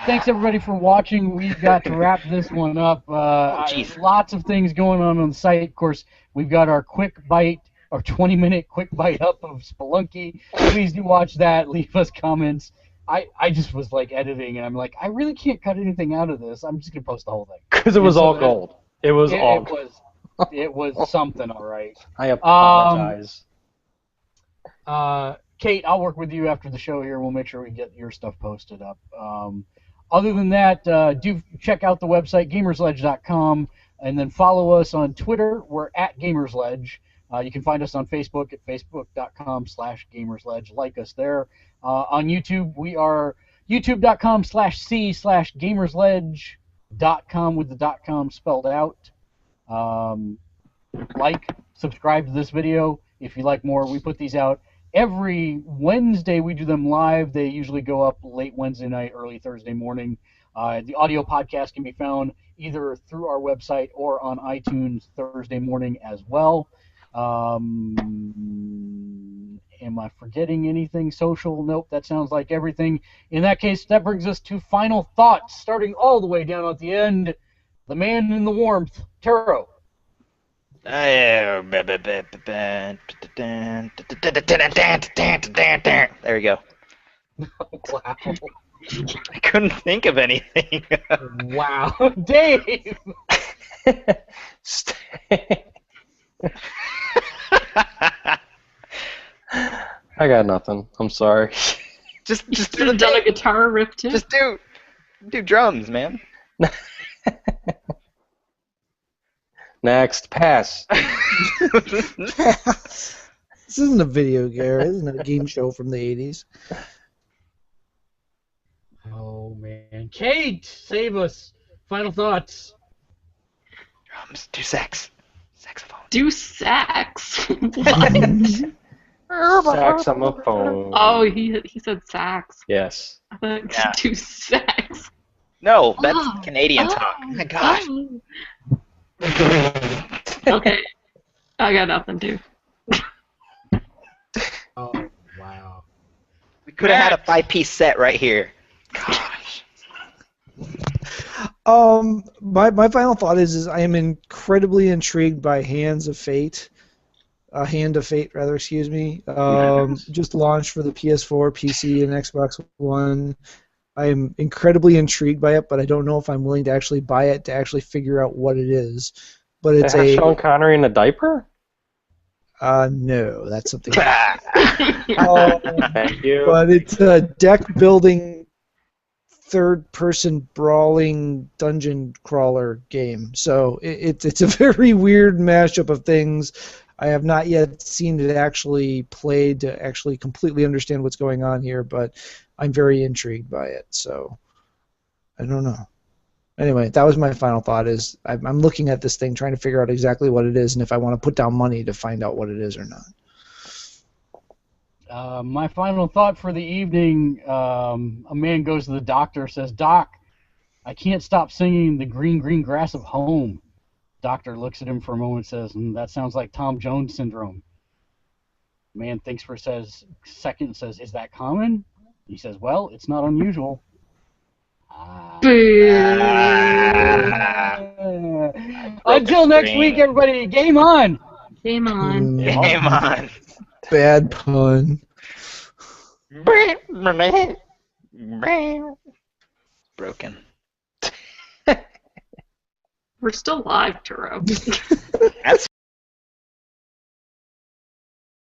Thanks everybody for watching. We've got to wrap this one up. Jeez. Lots of things going on the site. Of course, we've got our quick bite, our 20-minute quick bite up of Spelunky. Please do watch that. Leave us comments. I just was like editing, and I'm like, I really can't cut anything out of this. I'm just gonna post the whole thing. Because it was Yeah, so all that- gold. It was all gold. It was something, all right. I apologize. Kate, I'll work with you after the show here. We'll make sure we get your stuff posted up. Other than that, do check out the website, gamersledge.com, and then follow us on Twitter. We're at Gamersledge. You can find us on Facebook at facebook.com/gamersledge. Like us there. On YouTube, we are youtube.com/c/gamersledge.com with the .com spelled out. Like, subscribe to this video if you like more. We put these out every Wednesday. We do them live. They usually go up late Wednesday night, early Thursday morning. The audio podcast can be found either through our website or on iTunes Thursday morning as well. Am I forgetting anything social? Nope, that sounds like everything. In that case, that brings us to final thoughts, starting all the way down at the end. The man in the warmth, Taro. There we go. Wow. I couldn't think of anything. Wow. Dave! I got nothing. I'm sorry. just do Should the have done a thing. guitar riff too. Just do drums, man. Next, pass. This isn't a video game. This isn't a game show from the 80s. Oh, man. Kate, save us. Final thoughts. Drums, do saxophone. Do sax. Saxophone. Oh, he said sax. Yes. I thought Yeah. do sax. No, that's Oh. Canadian talk. Oh my gosh. Okay, I got nothing, dude. Oh, wow. We could have had a 5-piece set right here. Gosh. My final thought is I am incredibly intrigued by Hand of Fate, rather, excuse me. Just launched for the PS4, PC, and Xbox One. I am incredibly intrigued by it, but I don't know if I'm willing to actually buy it to actually figure out what it is. But it's They have Sean Connery in a diaper? No, that's something. Thank you. But it's a deck building, third-person brawling dungeon crawler game. So it's a very weird mashup of things. I have not yet seen it actually played to actually completely understand what's going on here, but I'm very intrigued by it. So I don't know. Anyway, that was my final thought. Is I'm looking at this thing, trying to figure out exactly what it is, and if I want to put down money to find out what it is or not. My final thought for the evening, a man goes to the doctor, says, "Doc, I can't stop singing the green, green grass of home." Doctor looks at him for a moment and says, "That sounds like Tom Jones syndrome." Man thinks for a second and says, "Is that common?" He says, "Well, it's not unusual." Until next week, everybody, game on! Game on. Game on. Bad pun. Broken. We're still live, Turo. That's